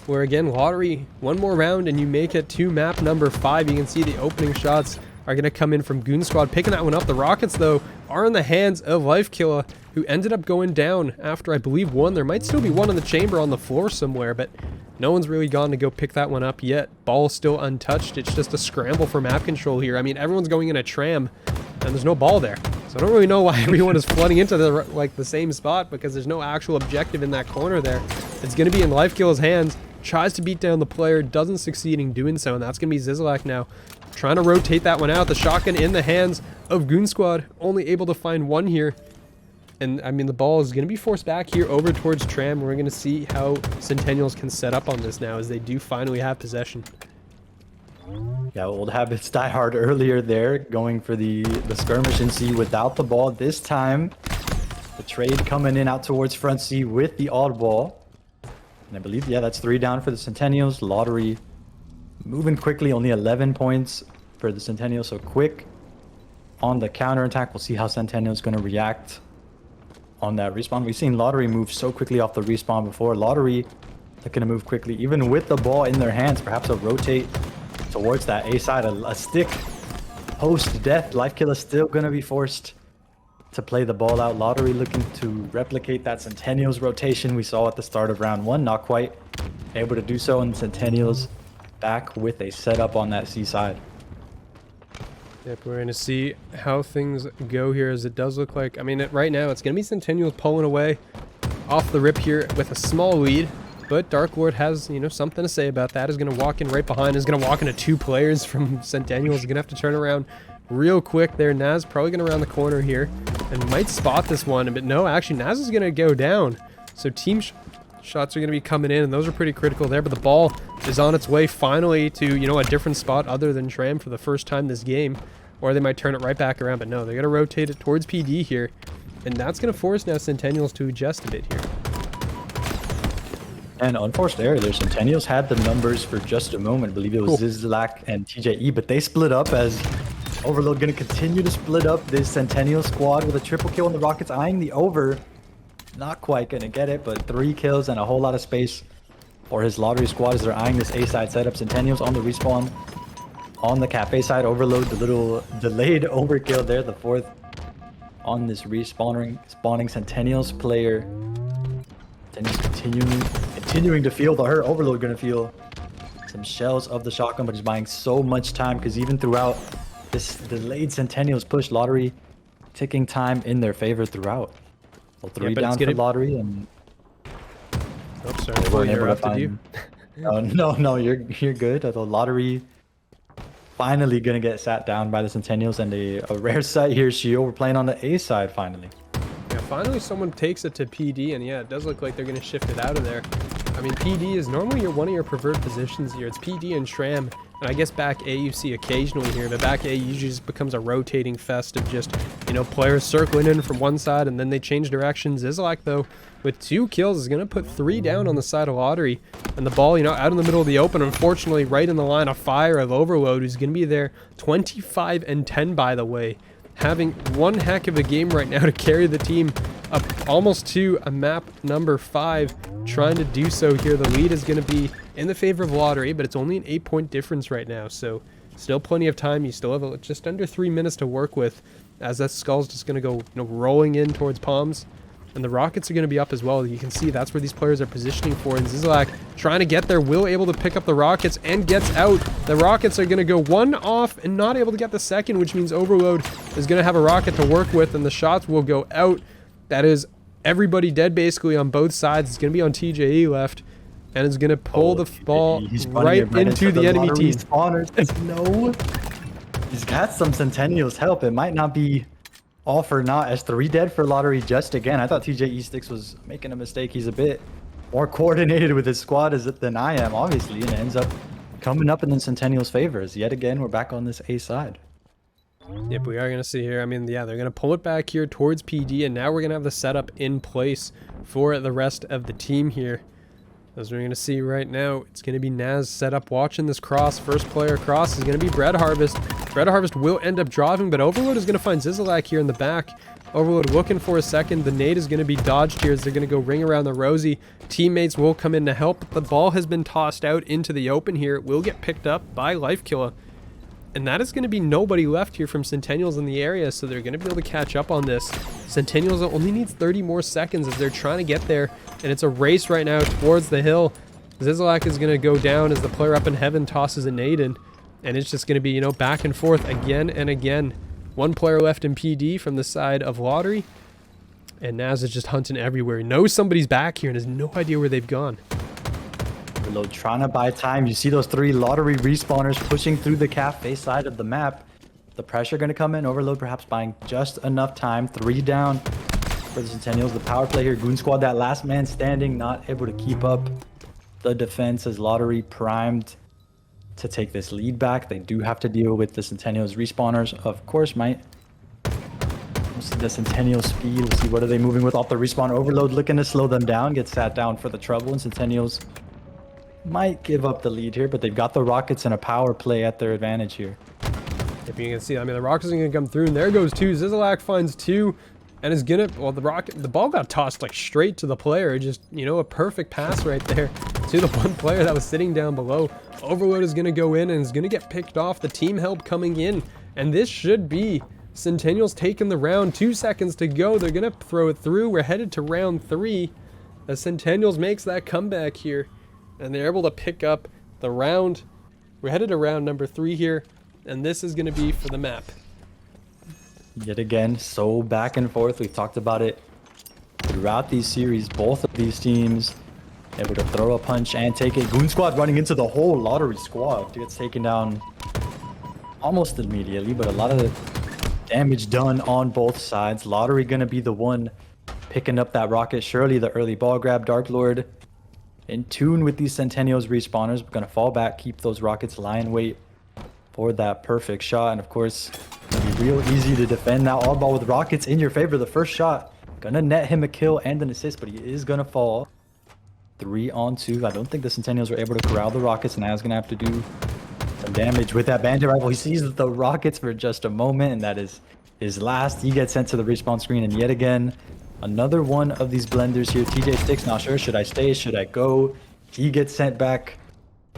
[SPEAKER 1] where again, Lottery, one more round and you make it to map number 5. You can see the opening shots are going to come in from Goon Squad, picking that one up. The rockets, though, are in the hands of Lifekiller, who ended up going down after, I believe, 1. There might still be one in the chamber on the floor somewhere, but no one's really gone to go pick that one up yet. Ball still untouched. It's just a scramble for map control here. I mean, everyone's going in a tram, and there's no ball there. So I don't really know why everyone is flooding into the same spot, because there's no actual objective in that corner there. It's going to be in Lifekiller's hands. Tries to beat down the player, doesn't succeed in doing so, and that's going to be Zizalak now. Trying to rotate that one out. The shotgun in the hands of Goon Squad. Only able to find 1 here. And, I mean, the ball is going to be forced back here over towards Tram. We're going to see how Centennials can set up on this now, as they do finally have possession.
[SPEAKER 2] Yeah, old habits die hard earlier there, going for the skirmish in C without the ball. This time, the trade coming in out towards front C with the oddball. And I believe, yeah, that's 3 down for the Centennials. Lottery moving quickly, only 11 points for the Centennials, so quick on the counterattack. We'll see how Centennials going to react on that respawn. We've seen Lottery move so quickly off the respawn before. Lottery looking to move quickly, even with the ball in their hands. Perhaps a rotate towards that A side, a stick post-death. Lifekiller still going to be forced to play the ball out. Lottery looking to replicate that Centennials rotation we saw at the start of round 1. Not quite able to do so, and Centennials back with a setup on that C side.
[SPEAKER 1] Yep, we're going to see how things go here, as it does look like, I mean, right now it's going to be Centennials pulling away off the rip here with a small lead, but Dark Lord has, you know, something to say about that. Is going to walk in right behind, is going to walk into 2 players from Centennials. Is going to have to turn around real quick there. Naz probably going to round the corner here and might spot this one, but no, actually Naz is going to go down. So team shots are going to be coming in, and those are pretty critical there, but the ball is on its way finally to, you know, a different spot other than Tram for the first time this game, or they might turn it right back around, but no, they're going to rotate it towards PD here, and that's going to force now Centennials to adjust a bit here.
[SPEAKER 2] And unforced error there. Centennials had the numbers for just a moment. I believe it was Zizalak and TJE, but they split up, as Overload going to continue to split up this Centennial squad with a triple kill, and the Rockets eyeing the over. Not quite going to get it, but 3 kills and a whole lot of space for his Lottery squad as they're eyeing this A-side setup. Centennials on the respawn on the cafe side. Overload, the little delayed overkill there, the 4th on this spawning Centennials player. Centennials continuing to feel the hurt. Overload going to feel some shells of the shotgun, but he's buying so much time, because even throughout this delayed Centennials push, Lottery ticking time in their favor throughout. Well, 3 down for Lottery, and
[SPEAKER 1] oh, sorry, I interrupted you.
[SPEAKER 2] No, you're good. The Lottery finally gonna get sat down by the Centennials, and a rare sight here. Shio, we're playing on the A side finally.
[SPEAKER 1] Yeah, finally someone takes it to PD, and yeah, it does look like they're gonna shift it out of there. I mean, PD is normally one of your preferred positions here. It's PD and Tram, and I guess back A you see occasionally here, but back A usually just becomes a rotating fest of just, you know, players circling in from one side and then they change directions. Zizalak, though, with 2 kills, is going to put 3 down on the side of Lottery. And the ball, you know, out in the middle of the open, unfortunately, right in the line of fire of Overload, who's going to be there 25 and 10, by the way. Having one heck of a game right now to carry the team up almost to a map number 5, trying to do so here. The lead is going to be in the favor of Lottery, but it's only an 8-point difference right now, so still plenty of time. You still have just under 3 minutes to work with, as that Skull's just going to go, you know, rolling in towards Palms. And the Rockets are going to be up as well. You can see that's where these players are positioning for. And Zizalak trying to get there. Will able to pick up the Rockets and gets out. The Rockets are going to go 1 off and not able to get the second, which means Overload is going to have a Rocket to work with. And the shots will go out. That is everybody dead basically on both sides. It's going to be on TJE left. And it's going to pull the ball right into the enemy team.
[SPEAKER 2] Spawners. No. He's got some Centennials help. It might not be all for naught, as 3 dead for Lottery just again. I thought TJ Sticks was making a mistake. He's a bit more coordinated with his squad than I am, obviously, and it ends up coming up in the Centennials' favors. Yet again, we're back on this A side.
[SPEAKER 1] Yep, we are going to see here. I mean, yeah, they're going to pull it back here towards PD, and now we're going to have the setup in place for the rest of the team here. As we're going to see right now, it's going to be Naz set up watching this cross. First player across is going to be Bread Harvest. Bread Harvest will end up driving, but Overload is going to find Zizalak here in the back. Overload looking for a second. The nade is going to be dodged here as they're going to go ring around the Rosie. Teammates will come in to help. The ball has been tossed out into the open here. It will get picked up by Lifekiller. And that is going to be nobody left here from Centennials in the area, so they're going to be able to catch up on this. Centennials only needs 30 more seconds as they're trying to get there, and it's a race right now towards the hill. Zizalak is going to go down as the player up in heaven tosses a nade in, and it's just going to be, you know, back and forth again and again. 1 player left in PD from the side of Lottery, and Naz is just hunting everywhere. He knows somebody's back here and has no idea where they've gone.
[SPEAKER 2] Overload trying to buy time. You see those 3 Lottery respawners pushing through the cafe side of the map. The pressure going to come in. Overload perhaps buying just enough time. 3 down for the Centennials. The power play here. Goon Squad, that last man standing, not able to keep up the defense as Lottery primed to take this lead back. They do have to deal with the Centennials respawners. Of course, might see the Centennial speed. We'll see what are they moving with off the respawn. Overload looking to slow them down. Gets sat down for the trouble, and Centennials might give up the lead here, but they've got the Rockets and a power play at their advantage here.
[SPEAKER 1] If you can see, I mean, the Rockets are going to come through, and there goes 2. Zizalak finds 2, and is going to, well, the ball got tossed like straight to the player. Just, you know, a perfect pass right there to the 1 player that was sitting down below. Overload is going to go in and is going to get picked off. The team help coming in, and this should be Centennials taking the round. 2 seconds to go. They're going to throw it through. We're headed to round 3 as Centennials makes that comeback here. And they're able to pick up the round. We're headed to round number 3 here, and this is going to be for the map.
[SPEAKER 2] Yet again, so back and forth. We've talked about it throughout these series. Both of these teams able to throw a punch and take it. Goon Squad running into the whole Lottery squad. Gets taken down almost immediately, but a lot of damage done on both sides. Lottery going to be the one picking up that rocket. Surely the early ball grab. Dark Lord in tune with these Centennials respawners. We're going to fall back, keep those Rockets lying wait for that perfect shot. And of course, it's going to be real easy to defend now. All ball with Rockets in your favor. The first shot going to net him a kill and an assist, but he is going to fall. 3 on 2. I don't think the Centennials were able to corral the Rockets, and now he's going to have to do some damage with that bandit rifle. He sees the Rockets for just a moment, and that is his last. He gets sent to the respawn screen, and yet again, another one of these blenders here. TJ Sticks not sure, should I stay, should I go? He gets sent back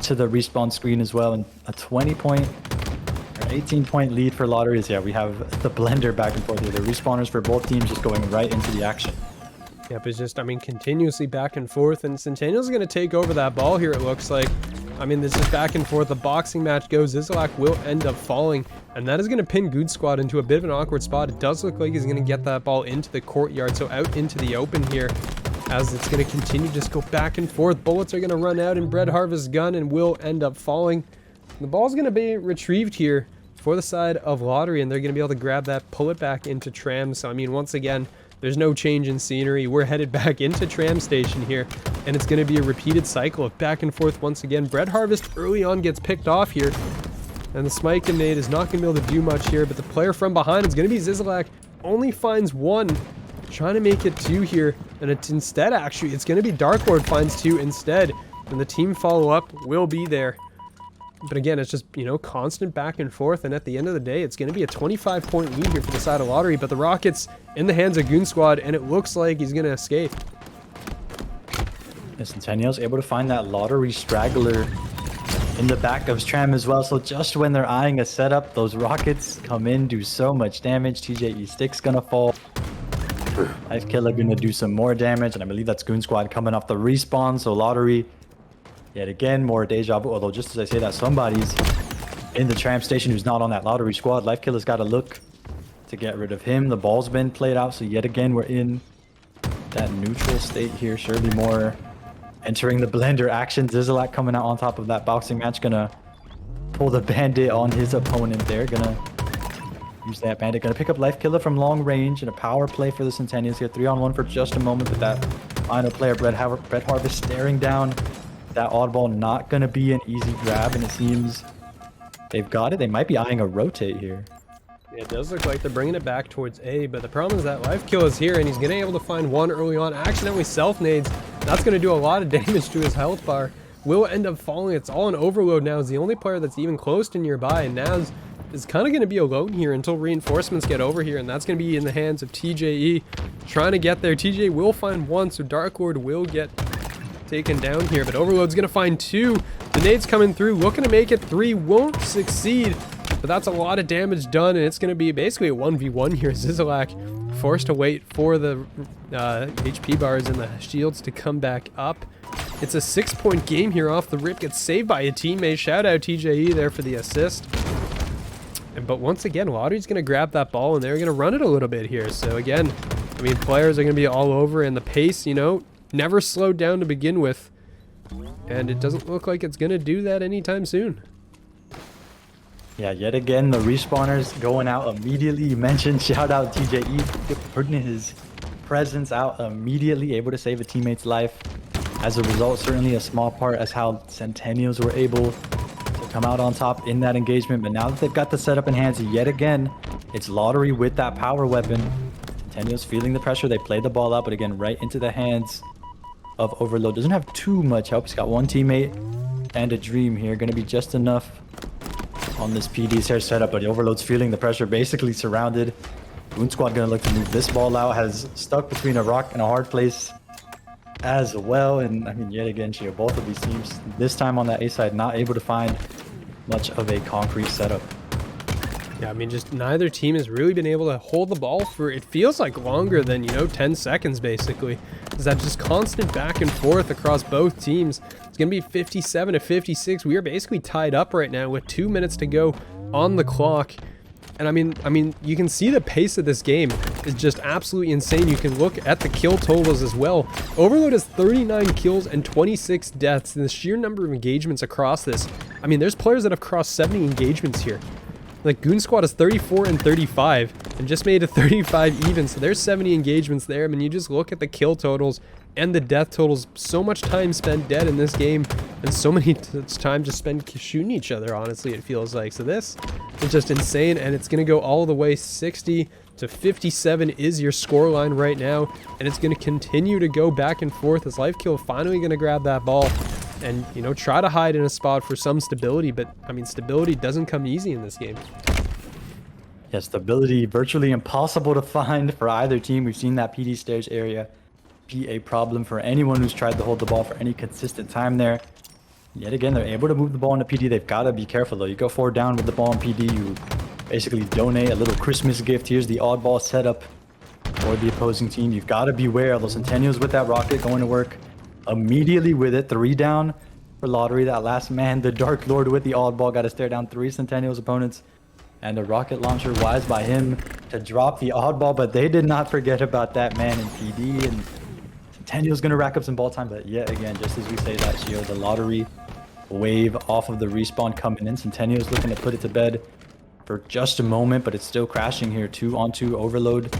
[SPEAKER 2] to the respawn screen as well, and a 20-point or 18-point lead for Lotteries. Yeah, we have the blender back and forth here. The respawners for both teams just going right into the action.
[SPEAKER 1] Yep, it's just, I mean, continuously back and forth, and Centennials are going to take over that ball here, it looks like. I mean, this is back and forth. The boxing match goes. Zizalak will end up falling, and that is going to pin Good Squad into a bit of an awkward spot. It does look like he's going to get that ball into the courtyard, so out into the open here, as it's going to continue to just go back and forth. Bullets are going to run out in Bread Harvest's gun and will end up falling. The ball's going to be retrieved here for the side of Lottery, and they're going to be able to grab that, pull it back into Tram. So, I mean, once again, There's no change in scenery. We're headed back into Tram Station here, and it's going to be a repeated cycle of back and forth once again. Bread Harvest early on gets picked off here, and the Smite and Nade is not going to be able to do much here, but the player from behind is going to be Zizalak. Only finds one, trying to make it two here, and instead, actually, it's going to be Dark Lord finds two instead, and the team follow-up will be there. But again, it's just, you know, constant back and forth, and at the end of the day, it's going to be a 25-point lead here for the side of Lottery, but the Rockets in the hands of Goon Squad, and it looks like he's going to escape.
[SPEAKER 2] The Centennials able to find that Lottery straggler in the back of Tram as well, so just when they're eyeing a setup, those Rockets come in, do so much damage. TJE Stick's gonna fall. Life Killer gonna do some more damage, and I believe that's Goon Squad coming off the respawn, so Lottery yet again, more deja vu, although just as I say that, somebody's in the Tram Station who's not on that Lottery squad. Life Killer's got to look to get rid of him. The ball's been played out, so yet again, we're in that neutral state here. Surely more entering the blender action. Zizalak coming out on top of that boxing match. Gonna pull the bandit on his opponent there. Gonna use that bandit. Gonna pick up Life Killer from long range and a power play for the Centennials here. 3-on-1 for just a moment, but that final player, Bread Harvest, staring down that oddball. Not going to be an easy grab, and it seems they've got it. They might be eyeing a rotate here.
[SPEAKER 1] Yeah, it does look like they're bringing it back towards A, but the problem is that Life Kill is here, and he's going to be able to find one early on. Accidentally self-nades. That's going to do a lot of damage to his health bar. Will end up falling. It's all an overload now. Is the only player that's even close to nearby, and Naz is kind of going to be alone here until reinforcements get over here, and that's going to be in the hands of TJE. Trying to get there. TJ will find one, so Dark Lord will get taken down here, but Overload's gonna find two. The nade's coming through, looking to make it three, won't succeed, but that's a lot of damage done, and it's gonna be basically a 1v1 here. Zizalak forced to wait for the HP bars and the shields to come back up. It's a 6-point game here off the rip. Gets saved by a teammate. Shout out TJE there for the assist. But once again, Lottery's gonna grab that ball, and they're gonna run it a little bit here. So again, I mean, players are gonna be all over, and the pace, you know, never slowed down to begin with, and it doesn't look like it's gonna do that anytime soon.
[SPEAKER 2] Yeah, yet again, the respawners going out immediately. You mentioned shout out TJE putting his presence out immediately, able to save a teammate's life. As a result, certainly a small part as how Centennials were able to come out on top in that engagement. But now that they've got the setup in hands, yet again, it's Lottery with that power weapon. Centennials feeling the pressure. They play the ball out, but again, right into the hands of Overload. Doesn't have too much help. He's got one teammate and a Dream here. Going to be just enough on this PD's hair setup, but Overload's feeling the pressure, basically surrounded. Goon Squad going to look to move this ball out. Has stuck between a rock and a hard place as well. And I mean, yet again, both of these teams, this time on that A side, not able to find much of a concrete setup.
[SPEAKER 1] Yeah, I mean, just neither team has really been able to hold the ball for, it feels like, longer than, you know, 10 seconds, basically. Is that just constant back and forth across both teams. It's going to be 57 to 56. We are basically tied up right now with 2 minutes to go on the clock. And I mean, you can see the pace of this game is just absolutely insane. You can look at the kill totals as well. Overload has 39 kills and 26 deaths, and the sheer number of engagements across this. I mean, there's players that have crossed 70 engagements here. Like, Goon Squad is 34 and 35 and just made a 35 even, so there's 70 engagements there. I mean, you just look at the kill totals and the death totals. So much time spent dead in this game, and so many time just spent shooting each other, honestly, it feels like. So this is just insane, and it's going to go all the way. 60 to 57 is your scoreline right now, and it's going to continue to go back and forth as Lifekill finally going to grab that ball and, you know, try to hide in a spot for some stability. But I mean, stability doesn't come easy in this game.
[SPEAKER 2] Yeah, stability virtually impossible to find for either team. We've seen that PD stairs area be a problem for anyone who's tried to hold the ball for any consistent time there. Yet again, they're able to move the ball into PD. They've got to be careful, though. You go 4 down with the ball in PD, you basically donate a little Christmas gift. Here's the oddball setup for the opposing team. You've got to beware of those Centennials with that rocket going to work immediately with it. 3 down for Lottery. That last man, the Dark Lord with the oddball, got to stare down 3 Centennials opponents. And a rocket launcher, wise by him to drop the oddball, but they did not forget about that man in PD. And Centennial's going to rack up some ball time, but yet again, just as we say that, Shio, the Lottery wave off of the respawn coming in. Centennial's looking to put it to bed for just a moment, but it's still crashing here. 2-on-2 Overload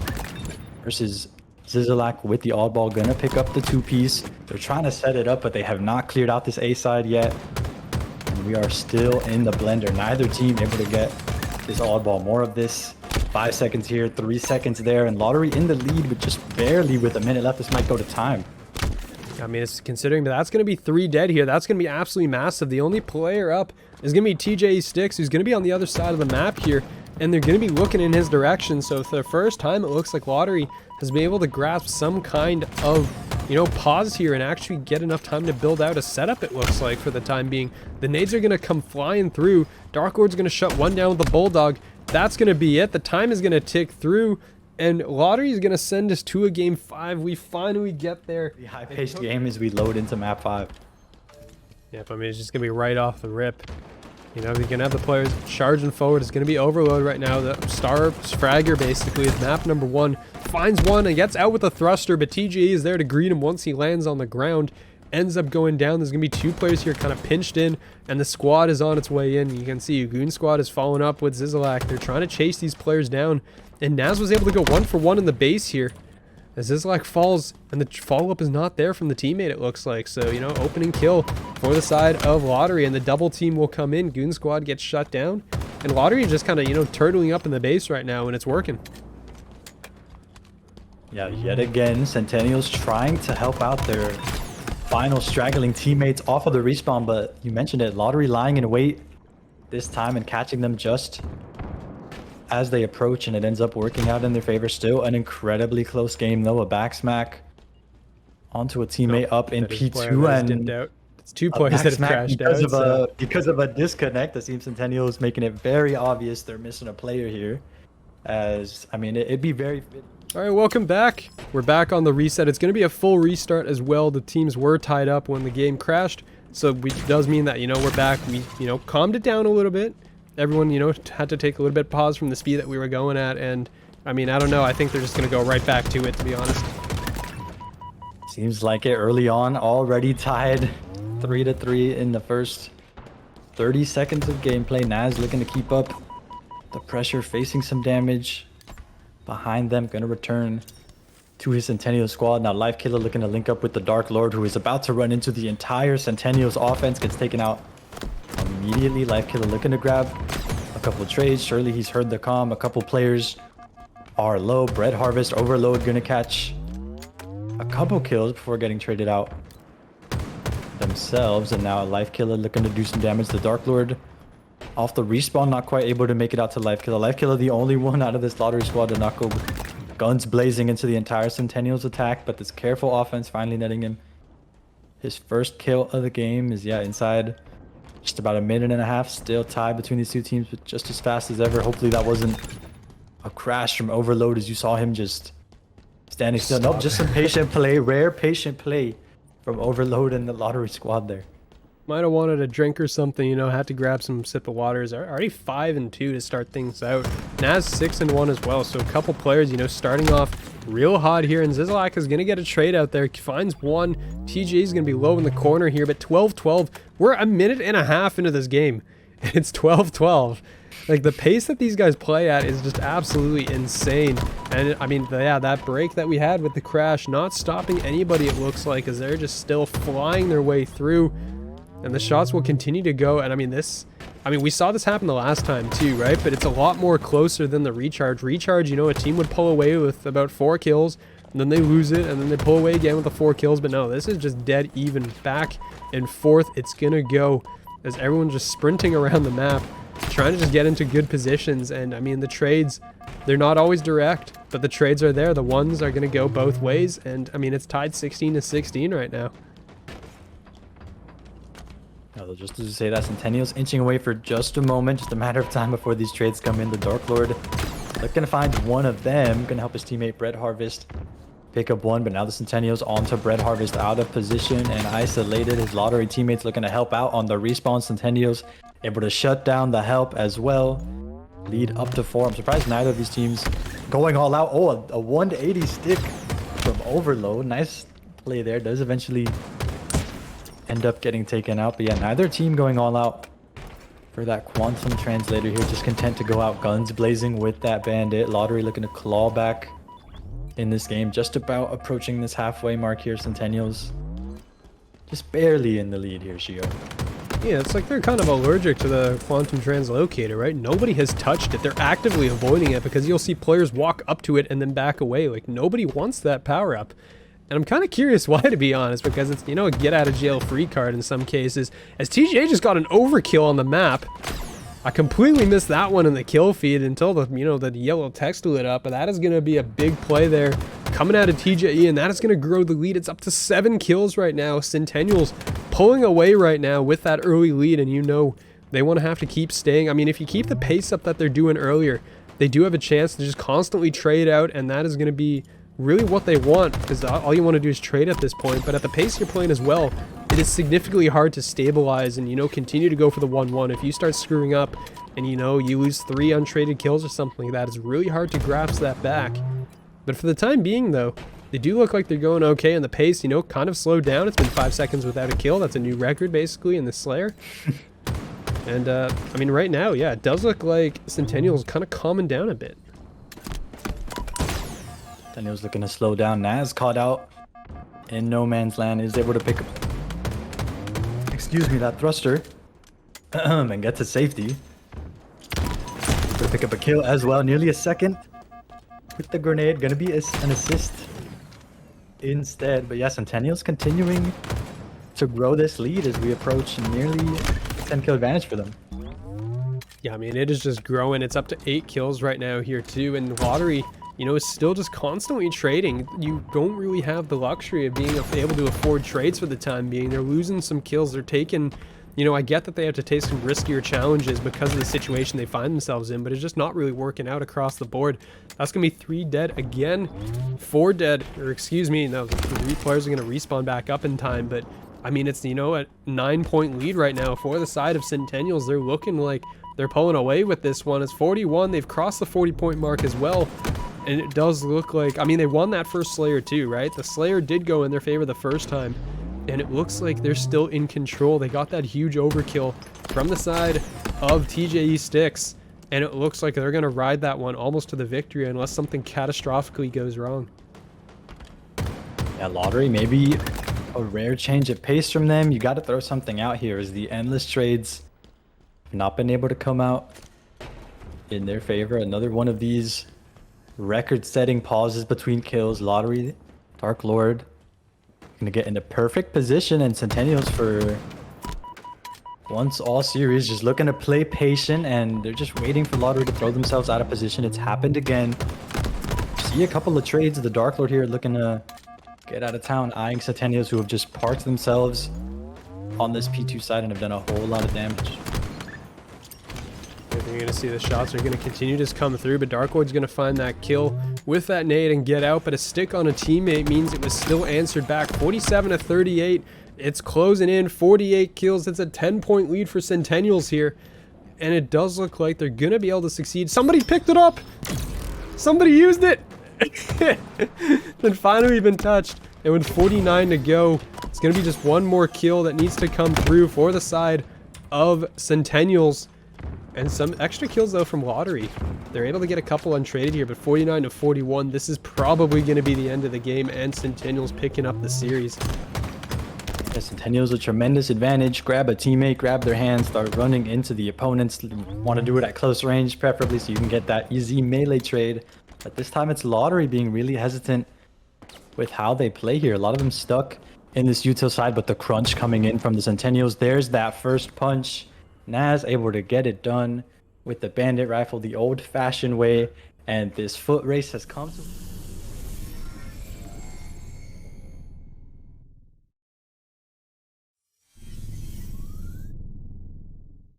[SPEAKER 2] versus Zizalak with the oddball gonna pick up the 2-piece. They're trying to set it up, but they have not cleared out this A side yet. And we are still in the blender. Neither team able to get this oddball. More of this. 5 seconds here, 3 seconds there, and Lottery in the lead, but just barely with a minute left. This might go to time.
[SPEAKER 1] I mean, it's considering that that's going to be 3 dead here. That's going to be absolutely massive. The only player up is going to be TJ Sticks, who's going to be on the other side of the map here, and they're going to be looking in his direction. So for the first time, it looks like Lottery has been able to grasp some kind of, pause here and actually get enough time to build out a setup, it looks like, for the time being. The nades are going to come flying through. Dark Lord's going to shut one down with the Bulldog. That's going to be it. The time is going to tick through. And Lottery is going to send us to a game 5. We finally get there.
[SPEAKER 2] The high-paced game as we load into map 5.
[SPEAKER 1] Yep, I mean, it's just going to be right off the rip. You're going to have the players charging forward. It's going to be Overload right now. The Star Fragger, basically, is map number 1. Finds one and gets out with a thruster, but TGA is there to greet him once he lands on the ground. Ends up going down. There's going to be 2 players here kind of pinched in, and the squad is on its way in. You can see Goon Squad is following up with Zizalak. They're trying to chase these players down. And Naz was able to go 1 for 1 in the base here. As Zizalak falls, and the follow-up is not there from the teammate, it looks like. So, opening kill for the side of Lottery, and the double team will come in. Goon Squad gets shut down. And Lottery is just kind of, turtling up in the base right now, and it's working.
[SPEAKER 2] Yeah, yet again, Centennials trying to help out their final straggling teammates off of the respawn, but you mentioned it, Lottery lying in wait this time and catching them just as they approach, and it ends up working out in their favor. Still an incredibly close game though. A back smack onto a teammate up in P2, and
[SPEAKER 1] it's 2 players that have crashed out.
[SPEAKER 2] Because of a disconnect. It seems Centennials making it very obvious they're missing a player here. As, I mean, it'd be very...
[SPEAKER 1] All right, welcome back. We're back on the reset. It's going to be a full restart as well. The teams were tied up when the game crashed, so it does mean that, we're back. We, calmed it down a little bit. Everyone, had to take a little bit of pause from the speed that we were going at, and I mean, I don't know. I think they're just going to go right back to it, to be honest.
[SPEAKER 2] Seems like it early on, already tied 3-3 in the first 30 seconds of gameplay. Naz looking to keep up the pressure, facing some damage behind them. Going to return to his Centennial squad. Now Life Killer looking to link up with the Dark Lord, who is about to run into the entire Centennials offense. Gets taken out immediately. Life Killer looking to grab a couple of trades. Surely he's heard the comm. A couple players are low. Bread Harvest, Overload gonna catch a couple kills before getting traded out themselves. And now Life Killer looking to do some damage. The Dark Lord off the respawn, not quite able to make it out to Life Killer. Life Killer the only one out of this Lottery squad to not go guns blazing into the entire Centennials attack, but this careful offense finally netting him his first kill of the game. Is inside just about a minute and a half, still tied between these two teams, but just as fast as ever. Hopefully that wasn't a crash from Overload, as you saw him just standing still. Nope, just some patient play, rare patient play from Overload and the Lottery squad there.
[SPEAKER 1] Might have wanted a drink or something, had to grab some sip of waters. Already 5-2 to start things out. Naz 6-1 as well, so a couple players, starting off real hot here, and Zizalak is going to get a trade out there. Finds one. TJ is going to be low in the corner here, but 12-12. We're a minute and a half into this game, and it's 12-12. Like, the pace that these guys play at is just absolutely insane. And, I mean, yeah, that break that we had with the crash, not stopping anybody, it looks like, as they're just still flying their way through. And the shots will continue to go. And, I mean, we saw this happen the last time, too, right? But it's a lot more closer than the recharge. Recharge, a team would pull away with about 4 kills, and then they lose it, and then they pull away again with the 4 kills. But no, this is just dead even. Back and forth, it's going to go as everyone's just sprinting around the map, trying to just get into good positions. And, I mean, the trades, they're not always direct, but the trades are there. The ones are going to go both ways. And, I mean, it's tied 16-16 right now.
[SPEAKER 2] Just to say that, Centennials inching away for just a moment, just a matter of time before these trades come in. The Dark Lord looking to find one of them, gonna help his teammate Bread Harvest pick up one, but now the Centennials onto Bread Harvest, out of position and isolated. His Lottery teammates looking to help out on the respawn. Centennials able to shut down the help as well. Lead up to 4. I'm surprised neither of these teams going all out. Oh, a 180 stick from Overload. Nice play there. Does eventually end up getting taken out, but yeah, neither team going all out for that Quantum Translator here. Just content to go out guns blazing with that Bandit. Lottery looking to claw back in this game. Just about approaching this halfway mark here, Centennials. Just barely in the lead here, Shio.
[SPEAKER 1] Yeah, it's like they're kind of allergic to the quantum translocator, right? Nobody has touched it. They're actively avoiding it because you'll see players walk up to it and then back away. Like, nobody wants that power-up. And I'm kind of curious why, to be honest, because it's, you know, a get-out-of-jail-free card in some cases. As TJ just got an overkill on the map. I completely missed that one in the kill feed until the, you know, the yellow text lit up, but that is going to be a big play there coming out of TJE, and that is going to grow the lead. It's up to 7 kills right now. Centennials pulling away right now with that early lead, and you know they want to have to keep staying. I mean, if you keep the pace up that they're doing earlier, they do have a chance to just constantly trade out, and that is going to be really what they want, because all you want to do is trade at this point. But at the pace you're playing as well, it is significantly hard to stabilize and, you know, continue to go for the 1-1. If you start screwing up and, you know, you lose 3 untraded kills or something like that, it's really hard to grasp that back. But for the time being, though, they do look like they're going okay, and the pace, you know, kind of slowed down. It's been 5 seconds without a kill. That's a new record, basically, in the Slayer. And, I mean, right now, yeah, it does look like Centennials kind of calming down a bit.
[SPEAKER 2] Centennials looking to slow down. Naz caught out in no man's land, is able to pick up, excuse me, that thruster and get to safety. To pick up a kill as well, nearly a second with the grenade. Gonna be an assist instead. But yeah, Centennials continuing to grow this lead as we approach nearly 10 kill advantage for them.
[SPEAKER 1] Yeah, I mean, it is just growing. It's up to 8 kills right now here too, and Lottery, you know, is still just constantly trading. You don't really have the luxury of being able to afford trades for the time being. They're losing some kills. They're taking, you know, I get that they have to take some riskier challenges because of the situation they find themselves in, but it's just not really working out across the board. That's going to be 3 dead again, 4 dead, or excuse me, no, the 3 players are going to respawn back up in time, but I mean, it's, you know, a 9-point lead right now for the side of Centennials. They're looking like they're pulling away with this one. It's 41. They've crossed the 40-point mark as well. And it does look like, I mean, they won that first Slayer too, right? The Slayer did go in their favor the first time, and it looks like they're still in control. They got that huge overkill from the side of TJE Sticks, and it looks like they're going to ride that one almost to the victory unless something catastrophically goes wrong.
[SPEAKER 2] Yeah, Lottery, maybe a rare change of pace from them. You got to throw something out here as the endless trades have not been able to come out in their favor. Another one of these record-setting pauses between kills. Lottery, Dark Lord, gonna get in a perfect position, and Centennials for once all series just looking to play patient, and they're just waiting for Lottery to throw themselves out of position. It's happened again. See a couple of trades of the Dark Lord here looking to get out of town, eyeing Centennials, who have just parked themselves on this P2 side and have done a whole lot of damage.
[SPEAKER 1] You're going to see the shots are going to continue to just come through, but Dark Lord's going to find that kill with that nade and get out, but a stick on a teammate means it was still answered back. 47-38. It's closing in. 48 kills. It's a 10-point lead for Centennials here, and it does look like they're going to be able to succeed. Somebody picked it up! Somebody used it! Then finally been touched, and with 49 to go, it's going to be just one more kill that needs to come through for the side of Centennials. And some extra kills, though, from Lottery. They're able to get a couple untraded here, but 49-41, this is probably going to be the end of the game, and Centennials picking up the series.
[SPEAKER 2] Yeah, Centennials a tremendous advantage. Grab a teammate, grab their hand, start running into the opponents. Want to do it at close range, preferably, so you can get that easy melee trade. But this time it's Lottery being really hesitant with how they play here. A lot of them stuck in this util side, but the crunch coming in from the Centennials. There's that first punch. Naz able to get it done with the bandit rifle the old-fashioned way, and this foot race has come to